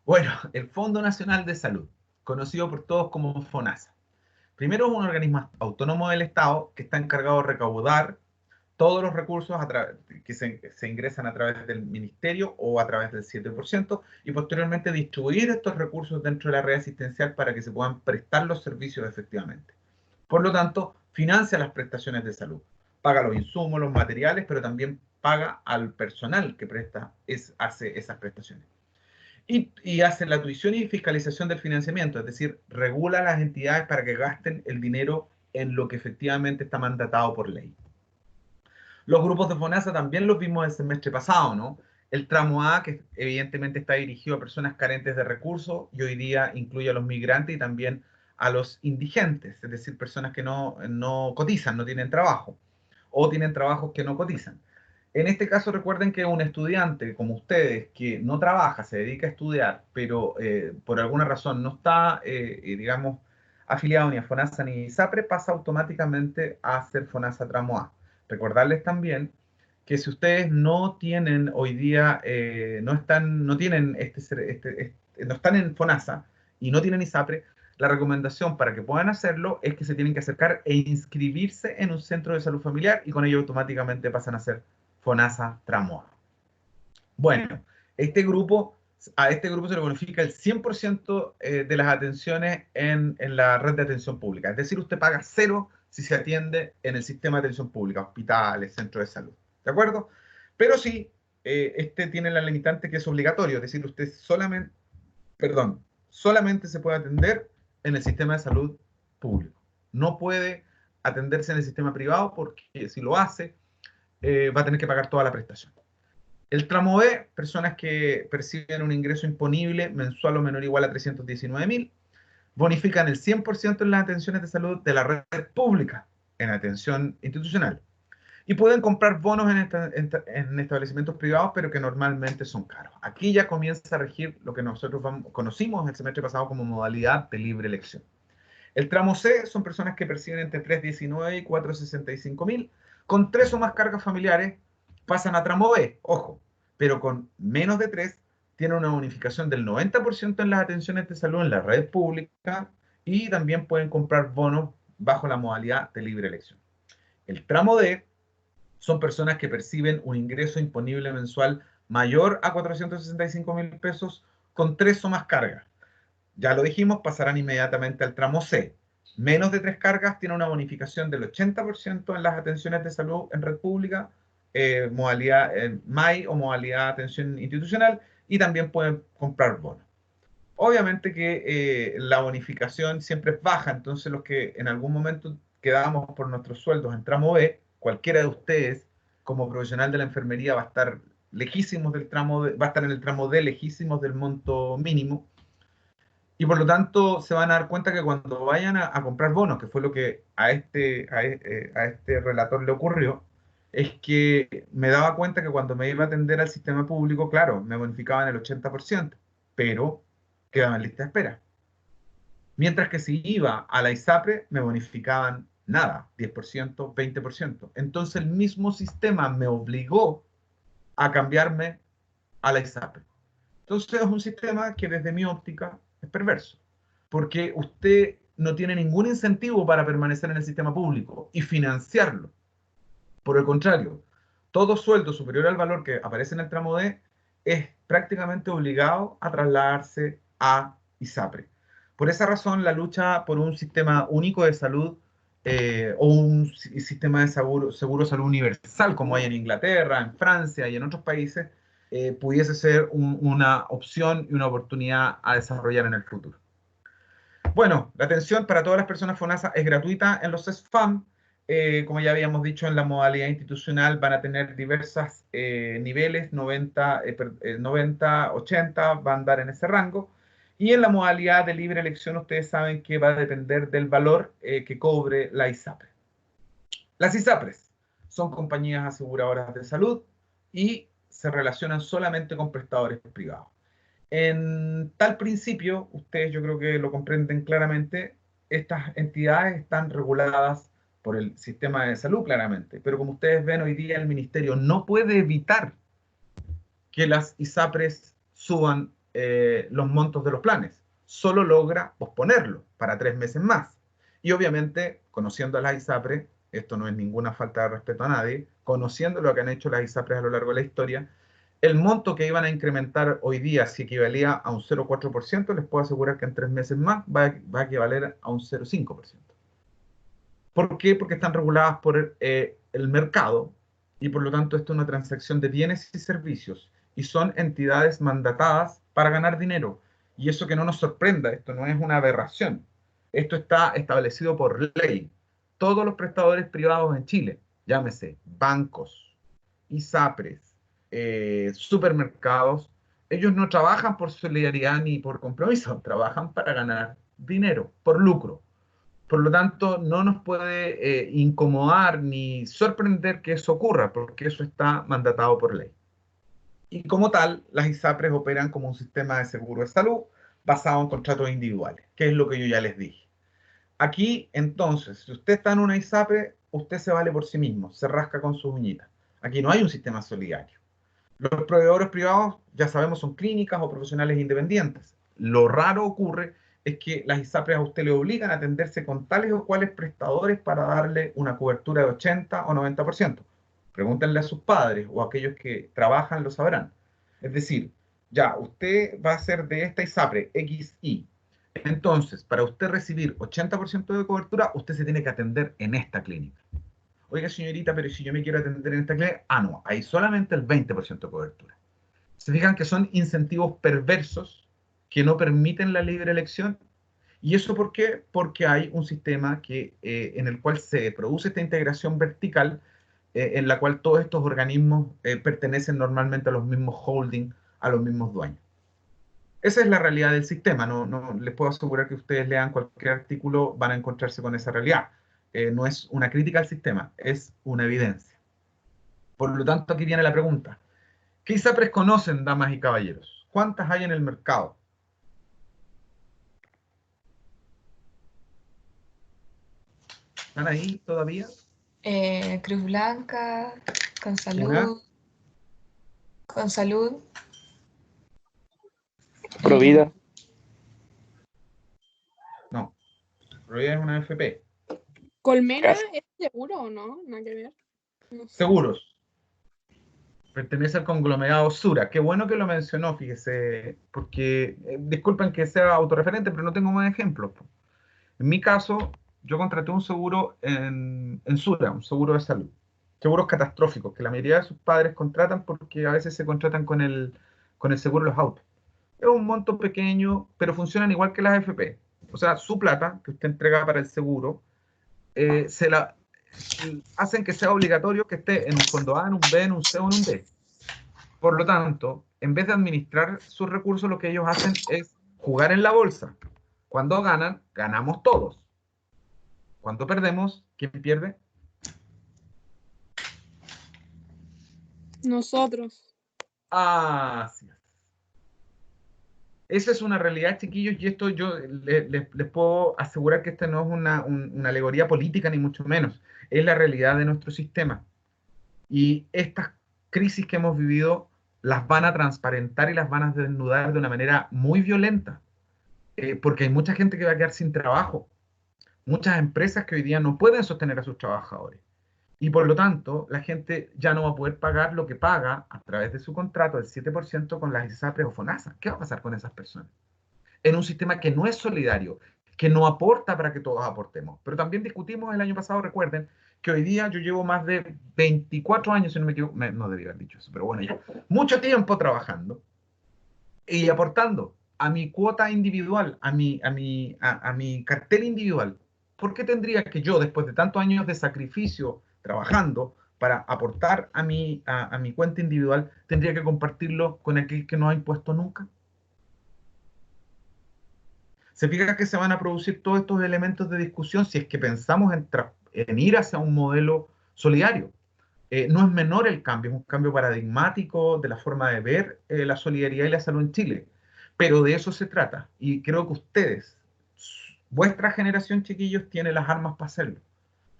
Bueno, el Fondo Nacional de Salud, conocido por todos como FONASA. Primero es un organismo autónomo del Estado que está encargado de recaudar todos los recursos que se ingresan a través del Ministerio o a través del 7% y posteriormente distribuir estos recursos dentro de la red asistencial para que se puedan prestar los servicios efectivamente. Por lo tanto, financia las prestaciones de salud, paga los insumos, los materiales, pero también paga al personal que hace esas prestaciones. Y hace la tuición y fiscalización del financiamiento, es decir, regula a las entidades para que gasten el dinero en lo que efectivamente está mandatado por ley. Los grupos de FONASA también los vimos el semestre pasado, ¿no? El tramo A, que evidentemente está dirigido a personas carentes de recursos y hoy día incluye a los migrantes y también a los indigentes, es decir, personas que no cotizan, no tienen trabajo o tienen trabajos que no cotizan. En este caso, recuerden que un estudiante como ustedes que no trabaja, se dedica a estudiar, pero por alguna razón no está, digamos, afiliado ni a FONASA ni a ISAPRE, pasa automáticamente a ser FONASA tramo A. Recordarles también que si ustedes no tienen hoy día, no están en FONASA y no tienen ISAPRE, la recomendación para que puedan hacerlo es que se tienen que acercar e inscribirse en un centro de salud familiar y con ello automáticamente pasan a ser FONASA tramo A. Bueno, a este grupo se le bonifica el 100% de las atenciones en la red de atención pública. Es decir, usted paga 0 si se atiende en el sistema de atención pública, hospitales, centros de salud. ¿De acuerdo? Pero sí, tiene la limitante que es obligatorio. Es decir, usted solamente se puede atender en el sistema de salud público. No puede atenderse en el sistema privado porque si lo hace, va a tener que pagar toda la prestación. El tramo B, personas que perciben un ingreso imponible mensual o menor o igual a 319.000, bonifican el 100% en las atenciones de salud de la red pública en atención institucional. Y pueden comprar bonos en establecimientos privados, pero que normalmente son caros. Aquí ya comienza a regir lo que nosotros conocimos el semestre pasado como modalidad de libre elección. El tramo C son personas que perciben entre 319 y 465.000, con 3 o más cargas familiares pasan a tramo B, ojo, pero con menos de 3 tienen una bonificación del 90% en las atenciones de salud en la red pública y también pueden comprar bonos bajo la modalidad de libre elección. El tramo D son personas que perciben un ingreso imponible mensual mayor a 465.000 pesos con 3 o más cargas. Ya lo dijimos, pasarán inmediatamente al tramo C. Menos de 3 cargas tiene una bonificación del 80% en las atenciones de salud en red pública, modalidad MAI o modalidad de atención institucional, y también pueden comprar bonos. Obviamente que la bonificación siempre es baja, entonces los que en algún momento quedábamos por nuestros sueldos en tramo B, cualquiera de ustedes como profesional de la enfermería va a estar lejísimos del tramo D, va a estar en el tramo D, lejísimos del monto mínimo, y por lo tanto se van a dar cuenta que cuando vayan a comprar bonos, que fue lo que a este relator le ocurrió, es que me daba cuenta que cuando me iba a atender al sistema público, claro, me bonificaban el 80%, pero quedaba en lista de espera. Mientras que si iba a la ISAPRE, me bonificaban nada, 10%, 20%. Entonces el mismo sistema me obligó a cambiarme a la ISAPRE. Entonces es un sistema que desde mi óptica es perverso, porque usted no tiene ningún incentivo para permanecer en el sistema público y financiarlo. Por el contrario, todo sueldo superior al valor que aparece en el tramo D es prácticamente obligado a trasladarse a ISAPRE. Por esa razón, la lucha por un sistema único de salud o un sistema de seguro salud universal, como hay en Inglaterra, en Francia y en otros países, pudiese ser una opción y una oportunidad a desarrollar en el futuro. Bueno, la atención para todas las personas FONASA es gratuita en los CESFAM. Como ya habíamos dicho, en la modalidad institucional van a tener diversos niveles, 90, 80, van a andar en ese rango. Y en la modalidad de libre elección, ustedes saben que va a depender del valor que cobre la ISAPRE. Las ISAPRES son compañías aseguradoras de salud y se relacionan solamente con prestadores privados. En tal principio, ustedes yo creo que lo comprenden claramente, estas entidades están reguladas por el sistema de salud claramente, pero como ustedes ven hoy día el ministerio no puede evitar que las ISAPRES suban los montos de los planes, solo logra posponerlo para 3 meses más. Y obviamente, conociendo a las ISAPRES, esto no es ninguna falta de respeto a nadie, conociendo lo que han hecho las ISAPRES a lo largo de la historia, el monto que iban a incrementar hoy día, si equivalía a un 0,4%, les puedo asegurar que en 3 meses más va a equivaler a un 0,5%. ¿Por qué? Porque están reguladas por el mercado y por lo tanto esto es una transacción de bienes y servicios y son entidades mandatadas para ganar dinero. Y eso que no nos sorprenda, esto no es una aberración. Esto está establecido por ley. Todos los prestadores privados en Chile, llámese bancos, ISAPRES, supermercados, ellos no trabajan por solidaridad ni por compromiso, trabajan para ganar dinero, por lucro. Por lo tanto, no nos puede incomodar ni sorprender que eso ocurra, porque eso está mandatado por ley. Y como tal, las ISAPRES operan como un sistema de seguro de salud basado en contratos individuales, que es lo que yo ya les dije. Aquí, entonces, si usted está en una ISAPRE, usted se vale por sí mismo, se rasca con sus uñitas. Aquí no hay un sistema solidario. Los proveedores privados, ya sabemos, son clínicas o profesionales independientes. Lo raro ocurre es que las ISAPRES a usted le obligan a atenderse con tales o cuales prestadores para darle una cobertura de 80 o 90%. Pregúntenle a sus padres o a aquellos que trabajan, lo sabrán. Es decir, ya, usted va a ser de esta ISAPRE XI. Entonces, para usted recibir 80% de cobertura, usted se tiene que atender en esta clínica. Oiga, señorita, pero si yo me quiero atender en esta clínica, no, hay solamente el 20% de cobertura. Se fijan que son incentivos perversos que no permiten la libre elección. ¿Y eso por qué? Porque hay un sistema en el cual se produce esta integración vertical en la cual todos estos organismos pertenecen normalmente a los mismos holding, a los mismos dueños. Esa es la realidad del sistema. No les puedo asegurar que ustedes lean cualquier artículo, van a encontrarse con esa realidad. No es una crítica al sistema, es una evidencia. Por lo tanto, aquí viene la pregunta. ¿Qué ISAPRES conocen, damas y caballeros? ¿Cuántas hay en el mercado? ¿Están ahí todavía?
Cruz Blanca, con
Una.
salud. Con salud.
Provida.
No. Provida es una FP.
¿Colmena
Casa.
es seguro o no? Nada que ver. No sé.
Seguros. Pertenece al conglomerado Sura. Qué bueno que lo mencionó, fíjese, porque disculpen que sea autorreferente, pero no tengo más ejemplos. En mi caso, yo contraté un seguro en Sura, un seguro de salud. Seguros catastróficos, que la mayoría de sus padres contratan porque a veces se contratan con el seguro de los autos. Es un monto pequeño, pero funcionan igual que las AFP. O sea, su plata que usted entrega para el seguro, se la hacen que sea obligatorio que esté en un fondo A, en un B, en un C o en un D. Por lo tanto, en vez de administrar sus recursos, lo que ellos hacen es jugar en la bolsa. Cuando ganan, ganamos todos. Cuando perdemos, ¿quién pierde?
Nosotros.
Así es. Esa es una realidad, chiquillos, y esto yo les puedo asegurar que esta no es una alegoría política, ni mucho menos. Es la realidad de nuestro sistema. Y estas crisis que hemos vivido las van a transparentar y las van a desnudar de una manera muy violenta. Porque hay mucha gente que va a quedar sin trabajo. Muchas empresas que hoy día no pueden sostener a sus trabajadores. Y por lo tanto, la gente ya no va a poder pagar lo que paga a través de su contrato, el 7% con las ISAPRES o FONASA. ¿Qué va a pasar con esas personas? En un sistema que no es solidario, que no aporta para que todos aportemos. Pero también discutimos el año pasado, recuerden, que hoy día yo llevo más de 24 años, si no me equivoco, no debía haber dicho eso, pero bueno, ya, mucho tiempo trabajando y aportando a mi cuota individual, a mi cartera individual. ¿Por qué tendría que yo, después de tantos años de sacrificio trabajando para aportar a mi cuenta individual, tendría que compartirlo con aquel que no ha impuesto nunca? Se fija que se van a producir todos estos elementos de discusión si es que pensamos en ir hacia un modelo solidario. No es menor el cambio, es un cambio paradigmático de la forma de ver la solidaridad y la salud en Chile. Pero de eso se trata. Y creo que ustedes, vuestra generación, chiquillos, tiene las armas para hacerlo.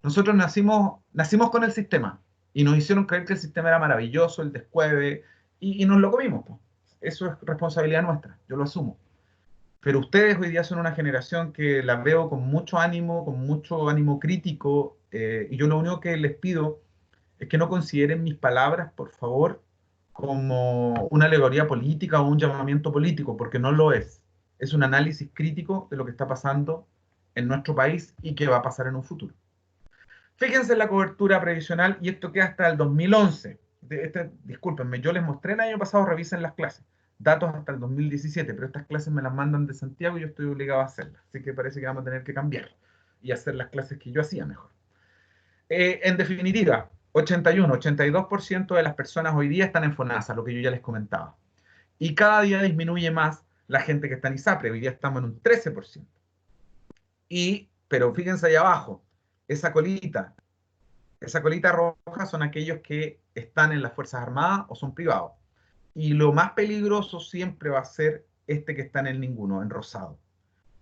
Nosotros nacimos con el sistema y nos hicieron creer que el sistema era maravilloso, el descueve, y nos lo comimos. Pues. Eso es responsabilidad nuestra, yo lo asumo. Pero ustedes hoy día son una generación que la veo con mucho ánimo crítico, y yo lo único que les pido es que no consideren mis palabras, por favor, como una alegoría política o un llamamiento político, porque no lo es. Es un análisis crítico de lo que está pasando en nuestro país y que va a pasar en un futuro. Fíjense en la cobertura previsional, y esto queda hasta el 2011. Discúlpenme, yo les mostré el año pasado, revisen las clases, datos hasta el 2017, pero estas clases me las mandan de Santiago y yo estoy obligado a hacerlas, así que parece que vamos a tener que cambiar y hacer las clases que yo hacía mejor. En definitiva, 82% de las personas hoy día están en FONASA, lo que yo ya les comentaba. Y cada día disminuye más la gente que está en ISAPRE, hoy día estamos en un 13%. Pero fíjense ahí abajo, esa colita roja son aquellos que están en las Fuerzas Armadas o son privados. Y lo más peligroso siempre va a ser este que está en el ninguno, en rosado.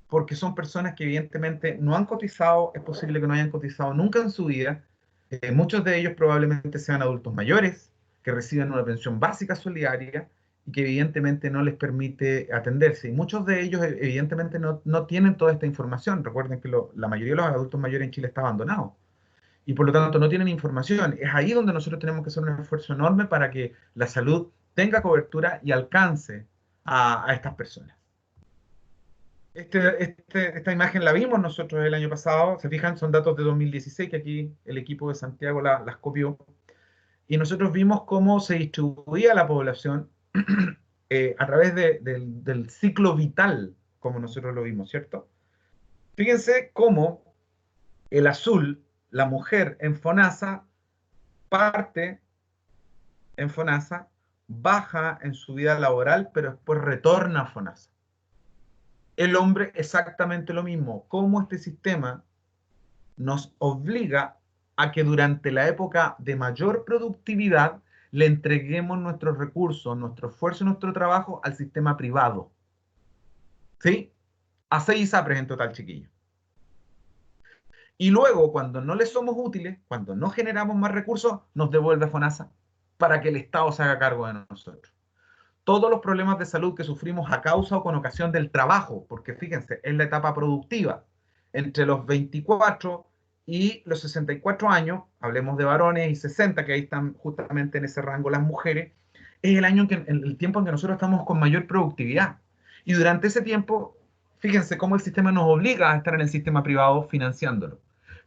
Porque son personas que evidentemente no han cotizado, es posible que no hayan cotizado nunca en su vida. Muchos de ellos probablemente sean adultos mayores, que reciben una pensión básica solidaria y que evidentemente no les permite atenderse. Y muchos de ellos evidentemente no tienen toda esta información. Recuerden que la mayoría de los adultos mayores en Chile está abandonado. Y por lo tanto no tienen información. Es ahí donde nosotros tenemos que hacer un esfuerzo enorme para que la salud tenga cobertura y alcance a estas personas. Esta imagen la vimos nosotros el año pasado, se fijan, son datos de 2016 que aquí el equipo de Santiago las copió, y nosotros vimos cómo se distribuía la población a través del ciclo vital, como nosotros lo vimos, ¿cierto? Fíjense cómo el azul, la mujer en FONASA, parte en FONASA, baja en su vida laboral, pero después retorna a FONASA. El hombre exactamente lo mismo. Cómo este sistema nos obliga a que durante la época de mayor productividad le entreguemos nuestros recursos, nuestro esfuerzo y nuestro trabajo al sistema privado. ¿Sí? A 6 ISAPRES en total, chiquillos. Y luego, cuando no les somos útiles, cuando no generamos más recursos, nos devuelve a FONASA para que el Estado se haga cargo de nosotros. Todos los problemas de salud que sufrimos a causa o con ocasión del trabajo, porque fíjense, es la etapa productiva, entre los 24 y los 64 años, hablemos de varones y 60, que ahí están justamente en ese rango las mujeres, es el año el tiempo en que nosotros estamos con mayor productividad. Y durante ese tiempo, fíjense cómo el sistema nos obliga a estar en el sistema privado financiándolo.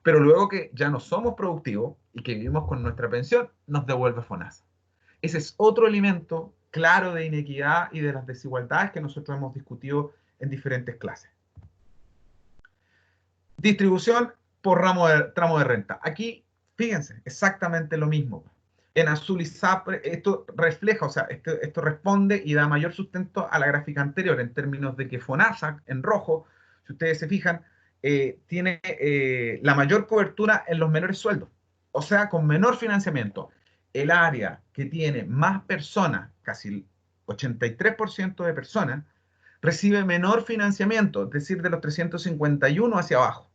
Pero luego que ya no somos productivos y que vivimos con nuestra pensión, nos devuelve FONASA. Ese es otro elemento claro de inequidad y de las desigualdades que nosotros hemos discutido en diferentes clases. Distribución por tramo de renta. Aquí, fíjense, exactamente lo mismo. En azul ISAPRE, esto refleja, o sea, esto responde y da mayor sustento a la gráfica anterior, en términos de que FONASA, en rojo, si ustedes se fijan, tiene la mayor cobertura en los menores sueldos, o sea, con menor financiamiento. El área que tiene más personas, casi el 83% de personas, recibe menor financiamiento, es decir, de los 351 hacia abajo.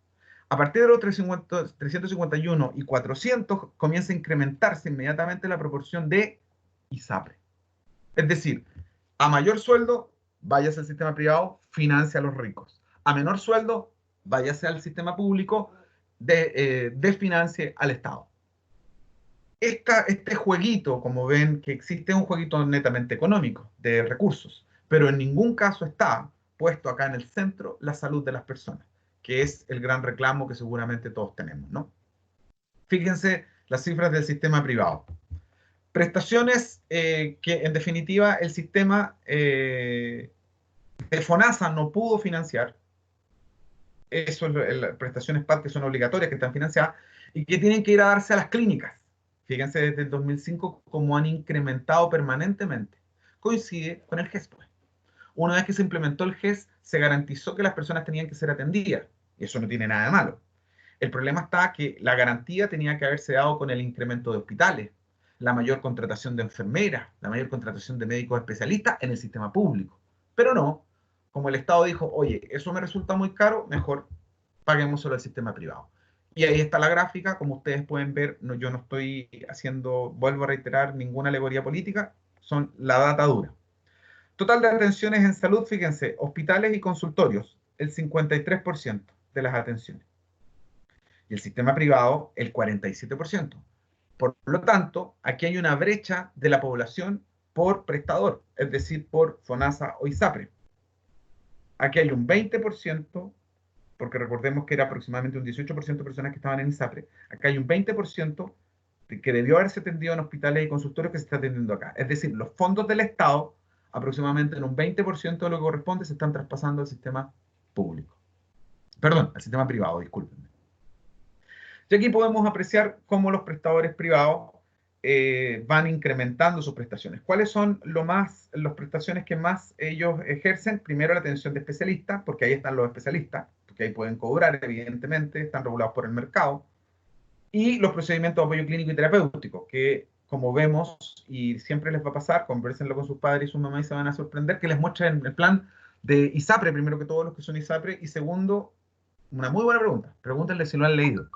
A partir de los 351 y 400 comienza a incrementarse inmediatamente la proporción de ISAPRE. Es decir, a mayor sueldo, váyase al sistema privado, financia a los ricos. A menor sueldo, váyase al sistema público, desfinancie al Estado. Este jueguito, como ven, que existe, es un jueguito netamente económico, de recursos, pero en ningún caso está puesto acá en el centro la salud de las personas, que es el gran reclamo que seguramente todos tenemos, ¿no? Fíjense las cifras del sistema privado. Prestaciones que, en definitiva, el sistema de FONASA no pudo financiar. Eso es las prestaciones PAD que son obligatorias, que están financiadas, y que tienen que ir a darse a las clínicas. Fíjense desde el 2005 cómo han incrementado permanentemente. Coincide con el GES, pues. Una vez que se implementó el GES, se garantizó que las personas tenían que ser atendidas. Y eso no tiene nada de malo. El problema está que la garantía tenía que haberse dado con el incremento de hospitales, la mayor contratación de enfermeras, la mayor contratación de médicos especialistas en el sistema público. Pero no, como el Estado dijo, oye, eso me resulta muy caro, mejor paguémoslo al sistema privado. Y ahí está la gráfica, como ustedes pueden ver, yo no estoy haciendo, vuelvo a reiterar, ninguna alegoría política, son la data dura. Total de atenciones en salud, fíjense, hospitales y consultorios, el 53% de las atenciones. Y el sistema privado, el 47%. Por lo tanto, aquí hay una brecha de la población por prestador, es decir, por FONASA o ISAPRE. Aquí hay un 20%, porque recordemos que era aproximadamente un 18% de personas que estaban en ISAPRE. Acá hay un 20% que debió haberse atendido en hospitales y consultorios que se está atendiendo acá. Es decir, los fondos del Estado, aproximadamente en un 20% de lo que corresponde, se están traspasando al sistema público. Perdón, al sistema privado, discúlpenme. Y aquí podemos apreciar cómo los prestadores privados van incrementando sus prestaciones. ¿Cuáles son las prestaciones que más ellos ejercen? Primero, la atención de especialistas, porque ahí están los especialistas, porque ahí pueden cobrar, evidentemente, están regulados por el mercado. Y los procedimientos de apoyo clínico y terapéutico, que como vemos, y siempre les va a pasar, conversenlo con sus padres y sus mamás y se van a sorprender, que les muestren el plan de ISAPRE, primero que todos los que son ISAPRE, y segundo, una muy buena pregunta, pregúntenle si lo han leído.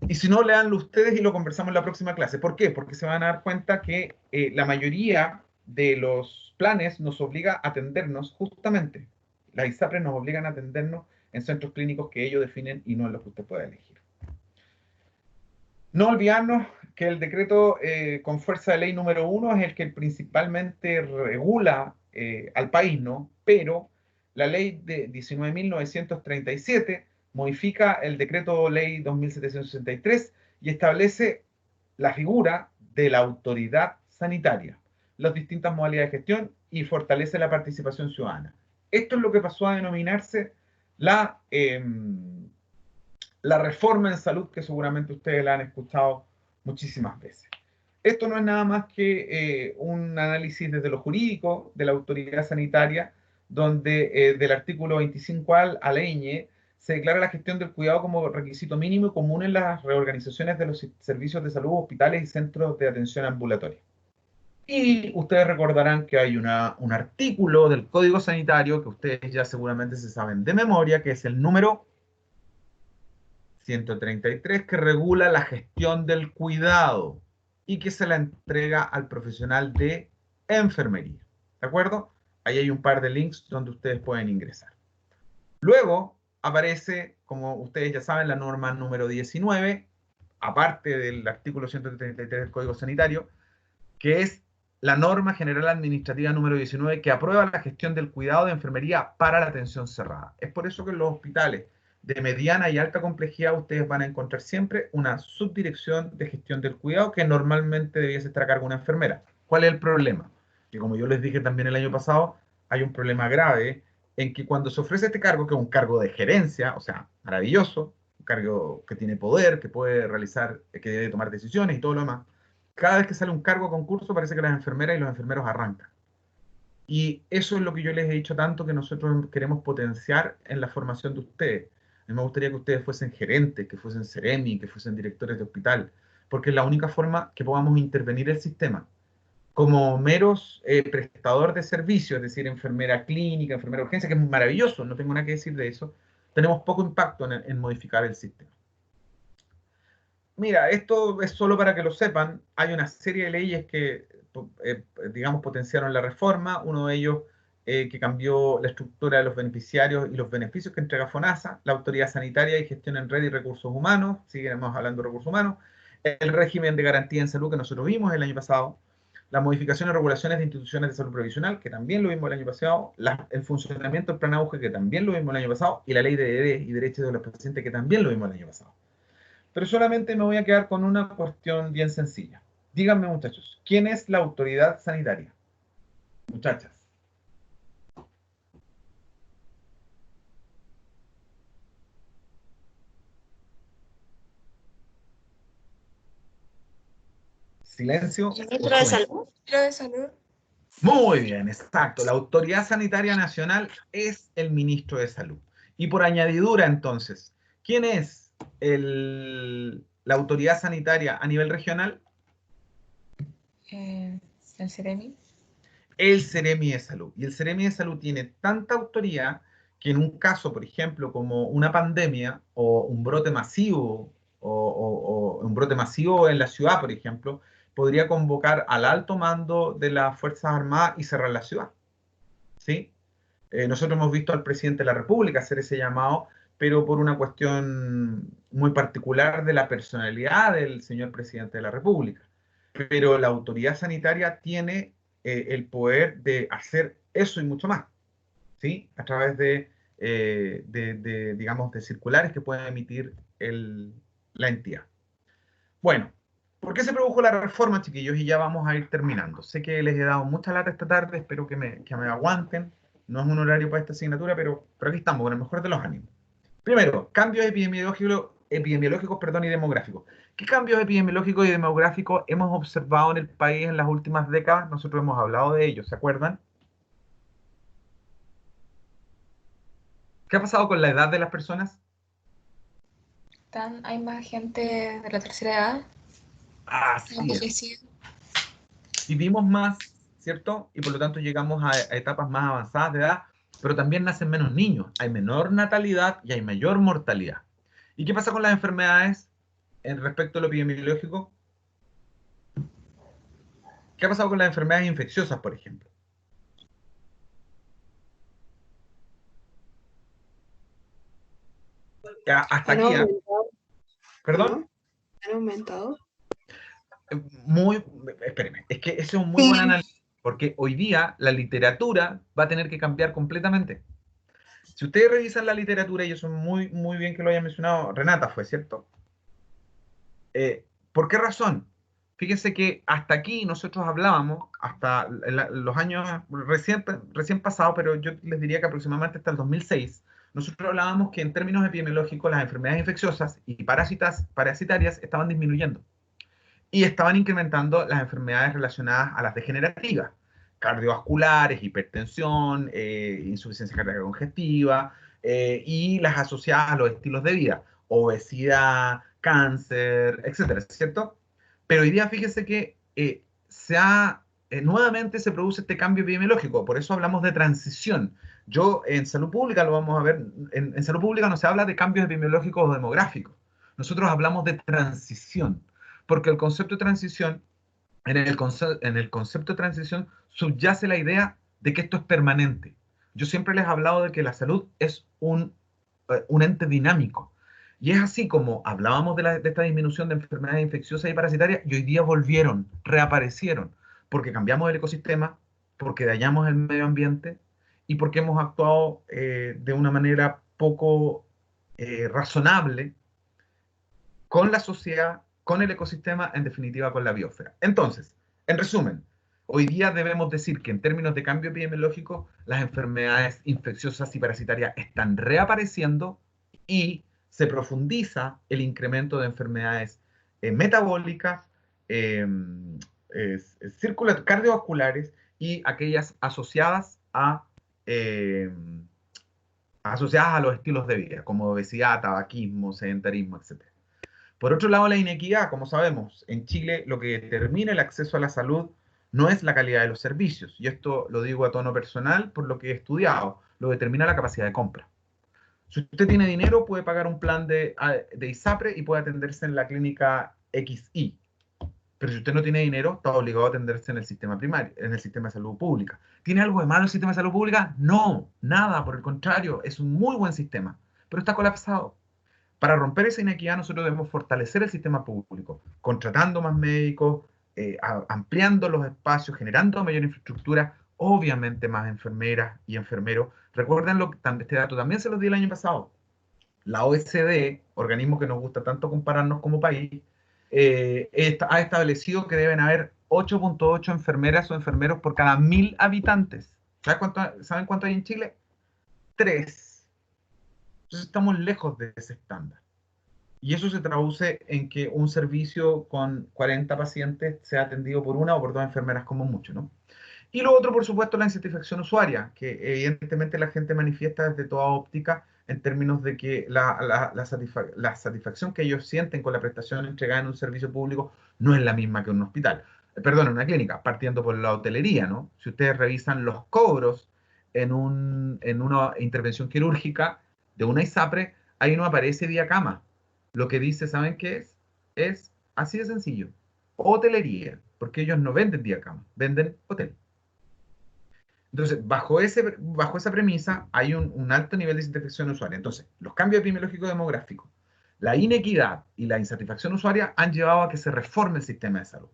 Y si no, leanlo ustedes y lo conversamos en la próxima clase. ¿Por qué? Porque se van a dar cuenta que la mayoría de los planes nos obliga a atendernos justamente. Las ISAPRES nos obligan a atendernos en centros clínicos que ellos definen y no en los que usted pueda elegir. No olvidarnos que el decreto con fuerza de ley número 1 es el que principalmente regula al país, ¿no? Pero la ley de 19.937 modifica el decreto ley 2.763 y establece la figura de la autoridad sanitaria, las distintas modalidades de gestión y fortalece la participación ciudadana. Esto es lo que pasó a denominarse la reforma en salud, que seguramente ustedes la han escuchado muchísimas veces. Esto no es nada más que un análisis desde lo jurídico de la autoridad sanitaria, donde del artículo 25 al ñ se declara la gestión del cuidado como requisito mínimo y común en las reorganizaciones de los servicios de salud, hospitales y centros de atención ambulatoria. Y ustedes recordarán que hay un artículo del Código Sanitario que ustedes ya seguramente se saben de memoria, que es el número 133, que regula la gestión del cuidado y que se la entrega al profesional de enfermería. ¿De acuerdo? Ahí hay un par de links donde ustedes pueden ingresar. Luego aparece, como ustedes ya saben, la norma número 19, aparte del artículo 133 del Código Sanitario, que es la norma general administrativa número 19, que aprueba la gestión del cuidado de enfermería para la atención cerrada. Es por eso que en los hospitales de mediana y alta complejidad ustedes van a encontrar siempre una subdirección de gestión del cuidado que normalmente debiese estar a cargo de una enfermera. ¿Cuál es el problema? Que como yo les dije también el año pasado, hay un problema grave en que cuando se ofrece este cargo, que es un cargo de gerencia, o sea, maravilloso, un cargo que tiene poder, que puede realizar, que debe tomar decisiones y todo lo demás, cada vez que sale un cargo a concurso parece que las enfermeras y los enfermeros arrancan. Y eso es lo que yo les he dicho tanto que nosotros queremos potenciar en la formación de ustedes. A mí me gustaría que ustedes fuesen gerentes, que fuesen seremi, que fuesen directores de hospital, porque es la única forma que podamos intervenir el sistema. Como meros prestador de servicios, es decir, enfermera clínica, enfermera de urgencia, que es maravilloso, no tengo nada que decir de eso, tenemos poco impacto en modificar el sistema. Mira, esto es solo para que lo sepan. Hay una serie de leyes que, digamos, potenciaron la reforma. Uno de ellos que cambió la estructura de los beneficiarios y los beneficios que entrega FONASA, la Autoridad Sanitaria y Gestión en Red y Recursos Humanos, seguiremos hablando de recursos humanos, el régimen de garantía en salud que nosotros vimos el año pasado, la modificación y regulaciones de instituciones de salud provisional, que también lo vimos el año pasado, el funcionamiento del plan auge, que también lo vimos el año pasado, y la ley de deberes y derechos de los pacientes, que también lo vimos el año pasado. Pero solamente me voy a quedar con una cuestión bien sencilla. Díganme, muchachos, ¿quién es la autoridad sanitaria? Muchachas. Silencio.
Ministro de Salud.
Ministro de Salud.
Muy bien, exacto. La Autoridad Sanitaria Nacional es el ministro de Salud. Y por añadidura, entonces, ¿quién es la autoridad sanitaria a nivel regional?
El Ceremi.
El Ceremi de Salud. Y el Ceremi de Salud tiene tanta autoridad que en un caso, por ejemplo, como una pandemia o un brote masivo, o un brote masivo en la ciudad, por ejemplo, podría convocar al alto mando de las Fuerzas Armadas y cerrar la ciudad. ¿Sí? Nosotros hemos visto al presidente de la República hacer ese llamado, pero por una cuestión muy particular de la personalidad del señor presidente de la República. Pero la autoridad sanitaria tiene el poder de hacer eso y mucho más, ¿sí? A través digamos, de circulares que puede emitir la entidad. Bueno, ¿por qué se produjo la reforma, chiquillos? Y ya vamos a ir terminando. Sé que les he dado mucha lata esta tarde, espero que me aguanten. No es un horario para esta asignatura, pero aquí estamos, con el mejor de los ánimos. Primero, cambios epidemiológicos, y demográficos. ¿Qué cambios epidemiológicos y demográficos hemos observado en el país en las últimas décadas? Nosotros hemos hablado de ellos, ¿se acuerdan? ¿Qué ha pasado con la edad de las personas?
Hay más gente de la tercera edad.
Así es. Vivimos más, ¿cierto? Y por lo tanto llegamos a etapas más avanzadas de edad, pero también nacen menos niños. Hay menor natalidad y hay mayor mortalidad. ¿Y qué pasa con las enfermedades en respecto a lo epidemiológico? ¿Qué ha pasado con las enfermedades infecciosas, por ejemplo? Ya, hasta aquí. ¿Perdón?
¿Han aumentado?
Espérenme, es que ese es un muy buen análisis, porque hoy día la literatura va a tener que cambiar completamente. Si ustedes revisan la literatura, y eso es muy, muy bien que lo haya mencionado, Renata fue, ¿cierto? ¿Por qué razón? Fíjense que hasta aquí nosotros hablábamos, hasta los años recién pasados, pero yo les diría que aproximadamente hasta el 2006, nosotros hablábamos que en términos epidemiológicos las enfermedades infecciosas y parasitarias estaban disminuyendo. y estaban incrementando las enfermedades relacionadas a las degenerativas, cardiovasculares, hipertensión, insuficiencia cardíaca congestiva, y las asociadas a los estilos de vida, obesidad, cáncer, etcétera, ¿cierto? Pero hoy día fíjese que nuevamente se produce este cambio epidemiológico, por eso hablamos de transición. Yo en salud pública lo vamos a ver, en salud pública no se habla de cambios epidemiológicos o demográficos, nosotros hablamos de transición, porque el concepto de transición, en el concepto de transición subyace la idea de que esto es permanente. Yo siempre les he hablado de que la salud es un ente dinámico. Y es así como hablábamos de esta disminución de enfermedades infecciosas y parasitarias, y hoy día volvieron, reaparecieron, porque cambiamos el ecosistema, porque dañamos el medio ambiente, y porque hemos actuado de una manera poco razonable con la sociedad, con el ecosistema, en definitiva con la biosfera. Entonces, en resumen, hoy día debemos decir que en términos de cambio epidemiológico, las enfermedades infecciosas y parasitarias están reapareciendo y se profundiza el incremento de enfermedades metabólicas, cardiovasculares y aquellas asociadas a los estilos de vida, como obesidad, tabaquismo, sedentarismo, etc. Por otro lado, la inequidad, como sabemos, en Chile lo que determina el acceso a la salud no es la calidad de los servicios, y esto lo digo a tono personal por lo que he estudiado, lo determina la capacidad de compra. Si usted tiene dinero, puede pagar un plan de ISAPRE y puede atenderse en la clínica XI. Pero si usted no tiene dinero, está obligado a atenderse en el sistema primario, en el sistema de salud pública. ¿Tiene algo de malo el sistema de salud pública? No, nada, por el contrario, es un muy buen sistema, pero está colapsado. Para romper esa inequidad, nosotros debemos fortalecer el sistema público, contratando más médicos, ampliando los espacios, generando mayor infraestructura, obviamente más enfermeras y enfermeros. Recuerden, este dato también se los di el año pasado. La OECD, organismo que nos gusta tanto compararnos como país, ha establecido que deben haber 8.8 enfermeras o enfermeros por cada 1.000 habitantes. ¿Saben cuánto hay en Chile? 3. Entonces estamos lejos de ese estándar. Y eso se traduce en que un servicio con 40 pacientes sea atendido por una o por 2 enfermeras como mucho, ¿no? Y lo otro, por supuesto, la insatisfacción usuaria, que evidentemente la gente manifiesta desde toda óptica en términos de que la satisfacción que ellos sienten con la prestación entregada en un servicio público no es la misma que en un hospital. Perdón, en una clínica, partiendo por la hotelería, ¿no? Si ustedes revisan los cobros en una intervención quirúrgica de una ISAPRE, ahí no aparece día cama. Lo que dice, ¿saben qué es? Es así de sencillo. Hotelería, porque ellos no venden día cama, venden hotel. Entonces, bajo esa premisa hay un alto nivel de insatisfacción usuaria. Entonces, los cambios epidemiológicos demográficos, la inequidad y la insatisfacción usuaria han llevado a que se reforme el sistema de salud.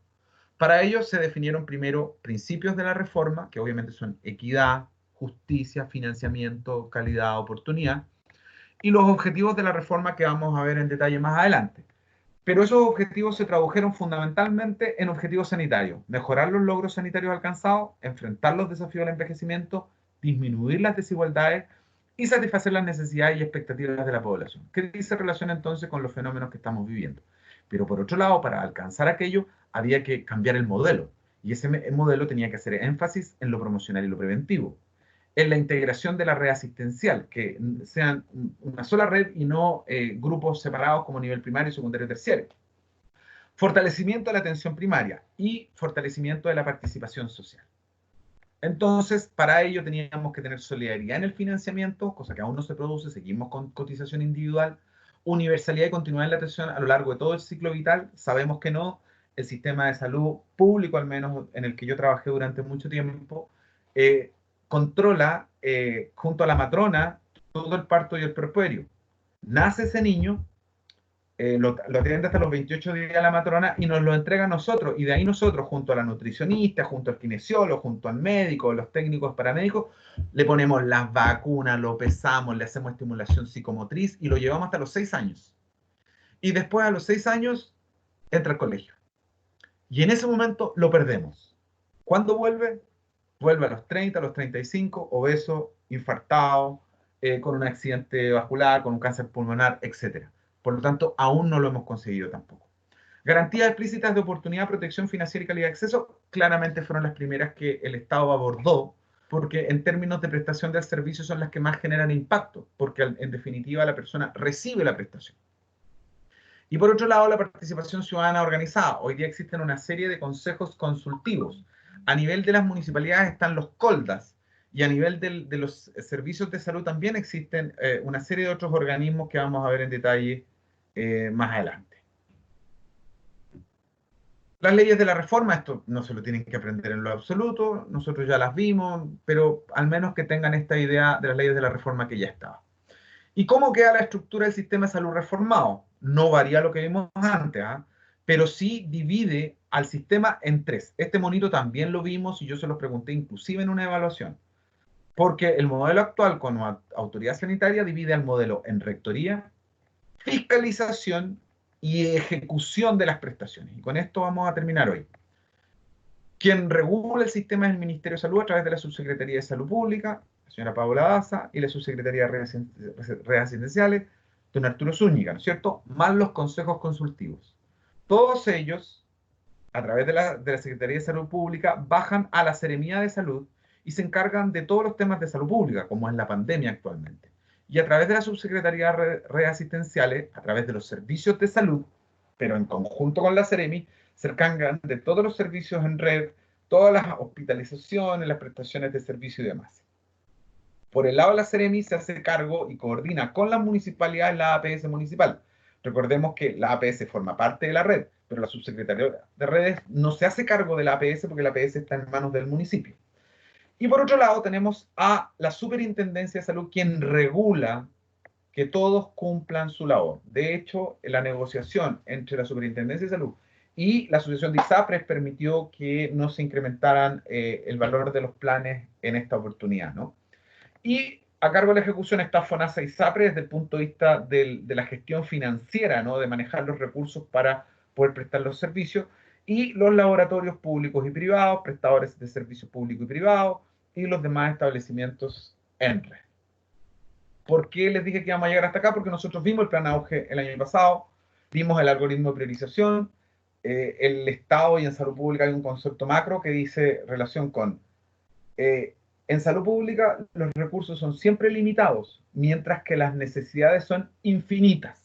Para ello se definieron primero principios de la reforma, que obviamente son equidad, justicia, financiamiento, calidad, oportunidad, y los objetivos de la reforma que vamos a ver en detalle más adelante. Pero esos objetivos se tradujeron fundamentalmente en objetivos sanitarios: mejorar los logros sanitarios alcanzados, enfrentar los desafíos del envejecimiento, disminuir las desigualdades y satisfacer las necesidades y expectativas de la población, que se relaciona entonces con los fenómenos que estamos viviendo. Pero por otro lado, para alcanzar aquello, había que cambiar el modelo, y ese modelo tenía que hacer énfasis en lo promocional y lo preventivo, en la integración de la red asistencial, que sean una sola red y no grupos separados como nivel primario, secundario y terciario. Fortalecimiento de la atención primaria y fortalecimiento de la participación social. Entonces, para ello teníamos que tener solidaridad en el financiamiento, cosa que aún no se produce, seguimos con cotización individual, universalidad y continuidad en la atención a lo largo de todo el ciclo vital. Sabemos que no, el sistema de salud público, al menos en el que yo trabajé durante mucho tiempo, controla junto a la matrona todo el parto y el puerperio. Nace ese niño, lo atiende hasta los 28 días la matrona y nos lo entrega a nosotros, y de ahí nosotros, junto a la nutricionista, junto al kinesiólogo, junto al médico, los técnicos paramédicos, le ponemos las vacunas, lo pesamos, le hacemos estimulación psicomotriz y lo llevamos hasta los 6 años. Y después, a los 6 años, entra al colegio. Y en ese momento lo perdemos. ¿Cuándo vuelve? Vuelve a los 30, a los 35, obeso, infartado, con un accidente vascular, con un cáncer pulmonar, etc. Por lo tanto, aún no lo hemos conseguido tampoco. Garantías explícitas de oportunidad, protección financiera y calidad de acceso, claramente fueron las primeras que el Estado abordó, porque en términos de prestación del servicio son las que más generan impacto, porque en definitiva la persona recibe la prestación. Y por otro lado, la participación ciudadana organizada. Hoy día existen una serie de consejos consultivos. A nivel de las municipalidades están los COLDAS, y a nivel de los servicios de salud también existen una serie de otros organismos que vamos a ver en detalle más adelante. Las leyes de la reforma, esto no se lo tienen que aprender en lo absoluto, nosotros ya las vimos, pero al menos que tengan esta idea de las leyes de la reforma que ya estaba. ¿Y cómo queda la estructura del sistema de salud reformado? No varía lo que vimos antes, pero sí divide al sistema en tres. Este monito también lo vimos y yo se los pregunté inclusive en una evaluación. Porque el modelo actual con autoridad sanitaria divide al modelo en rectoría, fiscalización y ejecución de las prestaciones. Y con esto vamos a terminar hoy. Quien regula el sistema es el Ministerio de Salud a través de la Subsecretaría de Salud Pública, la señora Paula Daza, y la Subsecretaría de Redes Asistenciales, don Arturo Zúñiga, ¿no es cierto? Más los consejos consultivos. Todos ellos, a través de la Secretaría de Salud Pública, bajan a la Seremía de Salud y se encargan de todos los temas de salud pública, como es la pandemia actualmente. Y a través de la Subsecretaría de Redes Asistenciales, a través de los servicios de salud, pero en conjunto con la Seremi, se encargan de todos los servicios en red, todas las hospitalizaciones, las prestaciones de servicio y demás. Por el lado de la Seremi se hace cargo y coordina con las municipalidades la APS municipal. Recordemos que la APS forma parte de la red, pero la Subsecretaría de Redes no se hace cargo de la APS porque la APS está en manos del municipio. Y por otro lado tenemos a la Superintendencia de Salud, quien regula que todos cumplan su labor. De hecho, la negociación entre la Superintendencia de Salud y la Asociación de ISAPRES permitió que no se incrementaran el valor de los planes en esta oportunidad, ¿no? Y a cargo de la ejecución está FONASA y ISAPRES desde el punto de vista de la gestión financiera, ¿no? De manejar los recursos para poder prestar los servicios, y los laboratorios públicos y privados, prestadores de servicios públicos y privados, y los demás establecimientos en red. ¿Por qué les dije que íbamos a llegar hasta acá? Porque nosotros vimos el plan auge el año pasado, vimos el algoritmo de priorización, el Estado y en salud pública hay un concepto macro que dice relación con, en salud pública los recursos son siempre limitados, mientras que las necesidades son infinitas.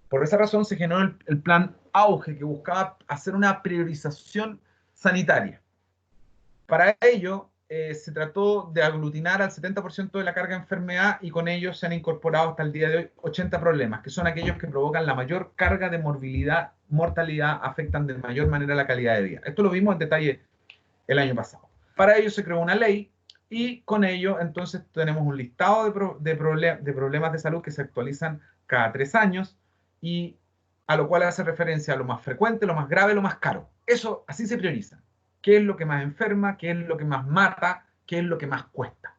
Por esa razón se generó el plan auge que buscaba hacer una priorización sanitaria. Para ello, se trató de aglutinar al 70% de la carga de enfermedad y con ello se han incorporado hasta el día de hoy 80 problemas, que son aquellos que provocan la mayor carga de mortalidad, afectan de mayor manera la calidad de vida. Esto lo vimos en detalle el año pasado. Para ello se creó una ley y con ello entonces tenemos un listado de problemas de salud que se actualizan cada 3 años y a lo cual hace referencia a lo más frecuente, lo más grave, lo más caro. Eso, así se prioriza. ¿Qué es lo que más enferma? ¿Qué es lo que más mata? ¿Qué es lo que más cuesta?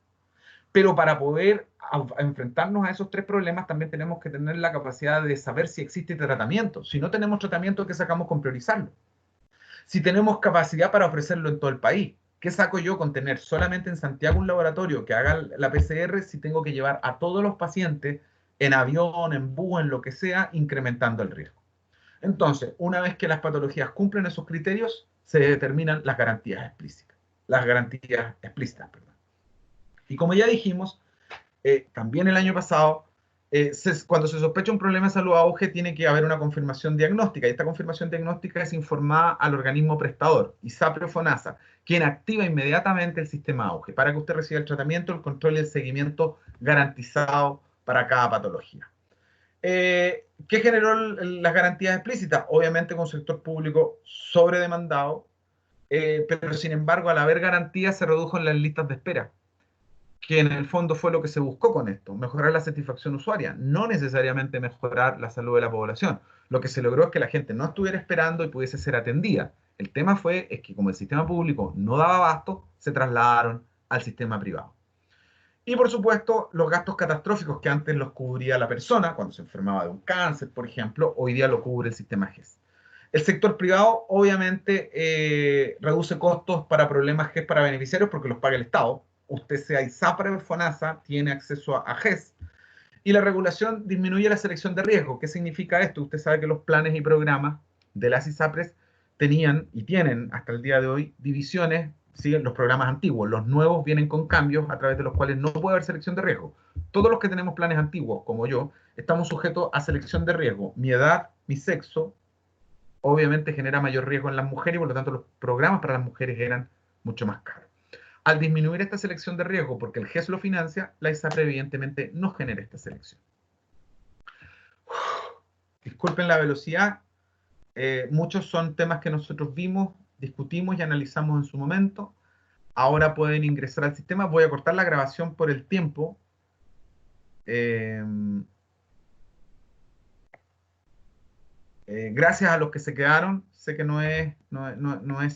Pero para poder enfrentarnos a esos 3 problemas también tenemos que tener la capacidad de saber si existe tratamiento. Si no tenemos tratamiento, ¿qué sacamos con priorizarlo? Si tenemos capacidad para ofrecerlo en todo el país, ¿qué saco yo con tener solamente en Santiago un laboratorio que haga la PCR si tengo que llevar a todos los pacientes en avión, en bus, en lo que sea, incrementando el riesgo? Entonces, una vez que las patologías cumplen esos criterios, se determinan las garantías explícitas. Y como ya dijimos, también el año pasado, cuando se sospecha un problema de salud auge, tiene que haber una confirmación diagnóstica, y esta confirmación diagnóstica es informada al organismo prestador, ISAPRE o FONASA, quien activa inmediatamente el sistema auge, para que usted reciba el tratamiento, el control y el seguimiento garantizado para cada patología. ¿Qué generó las garantías explícitas? Obviamente con un sector público sobredemandado, pero sin embargo al haber garantías se redujo las listas de espera, que en el fondo fue lo que se buscó con esto, mejorar la satisfacción usuaria, no necesariamente mejorar la salud de la población. Lo que se logró es que la gente no estuviera esperando y pudiese ser atendida. El tema es que como el sistema público no daba abasto, se trasladaron al sistema privado. Y por supuesto, los gastos catastróficos que antes los cubría la persona, cuando se enfermaba de un cáncer, por ejemplo, hoy día lo cubre el sistema GES. El sector privado, obviamente, reduce costos para problemas GES para beneficiarios porque los paga el Estado. Usted sea ISAPRE o FONASA, tiene acceso a GES. Y la regulación disminuye la selección de riesgo. ¿Qué significa esto? Usted sabe que los planes y programas de las ISAPRES tenían y tienen hasta el día de hoy divisiones, siguen los programas antiguos. Los nuevos vienen con cambios a través de los cuales no puede haber selección de riesgo. Todos los que tenemos planes antiguos, como yo, estamos sujetos a selección de riesgo. Mi edad, mi sexo, obviamente genera mayor riesgo en las mujeres y por lo tanto los programas para las mujeres eran mucho más caros. Al disminuir esta selección de riesgo, porque el GES lo financia, la ISAPRE evidentemente no genera esta selección. Disculpen la velocidad. Muchos son temas que nosotros vimos, discutimos y analizamos en su momento. Ahora pueden ingresar al sistema. Voy a cortar la grabación por el tiempo. Gracias a los que se quedaron. Sé que no es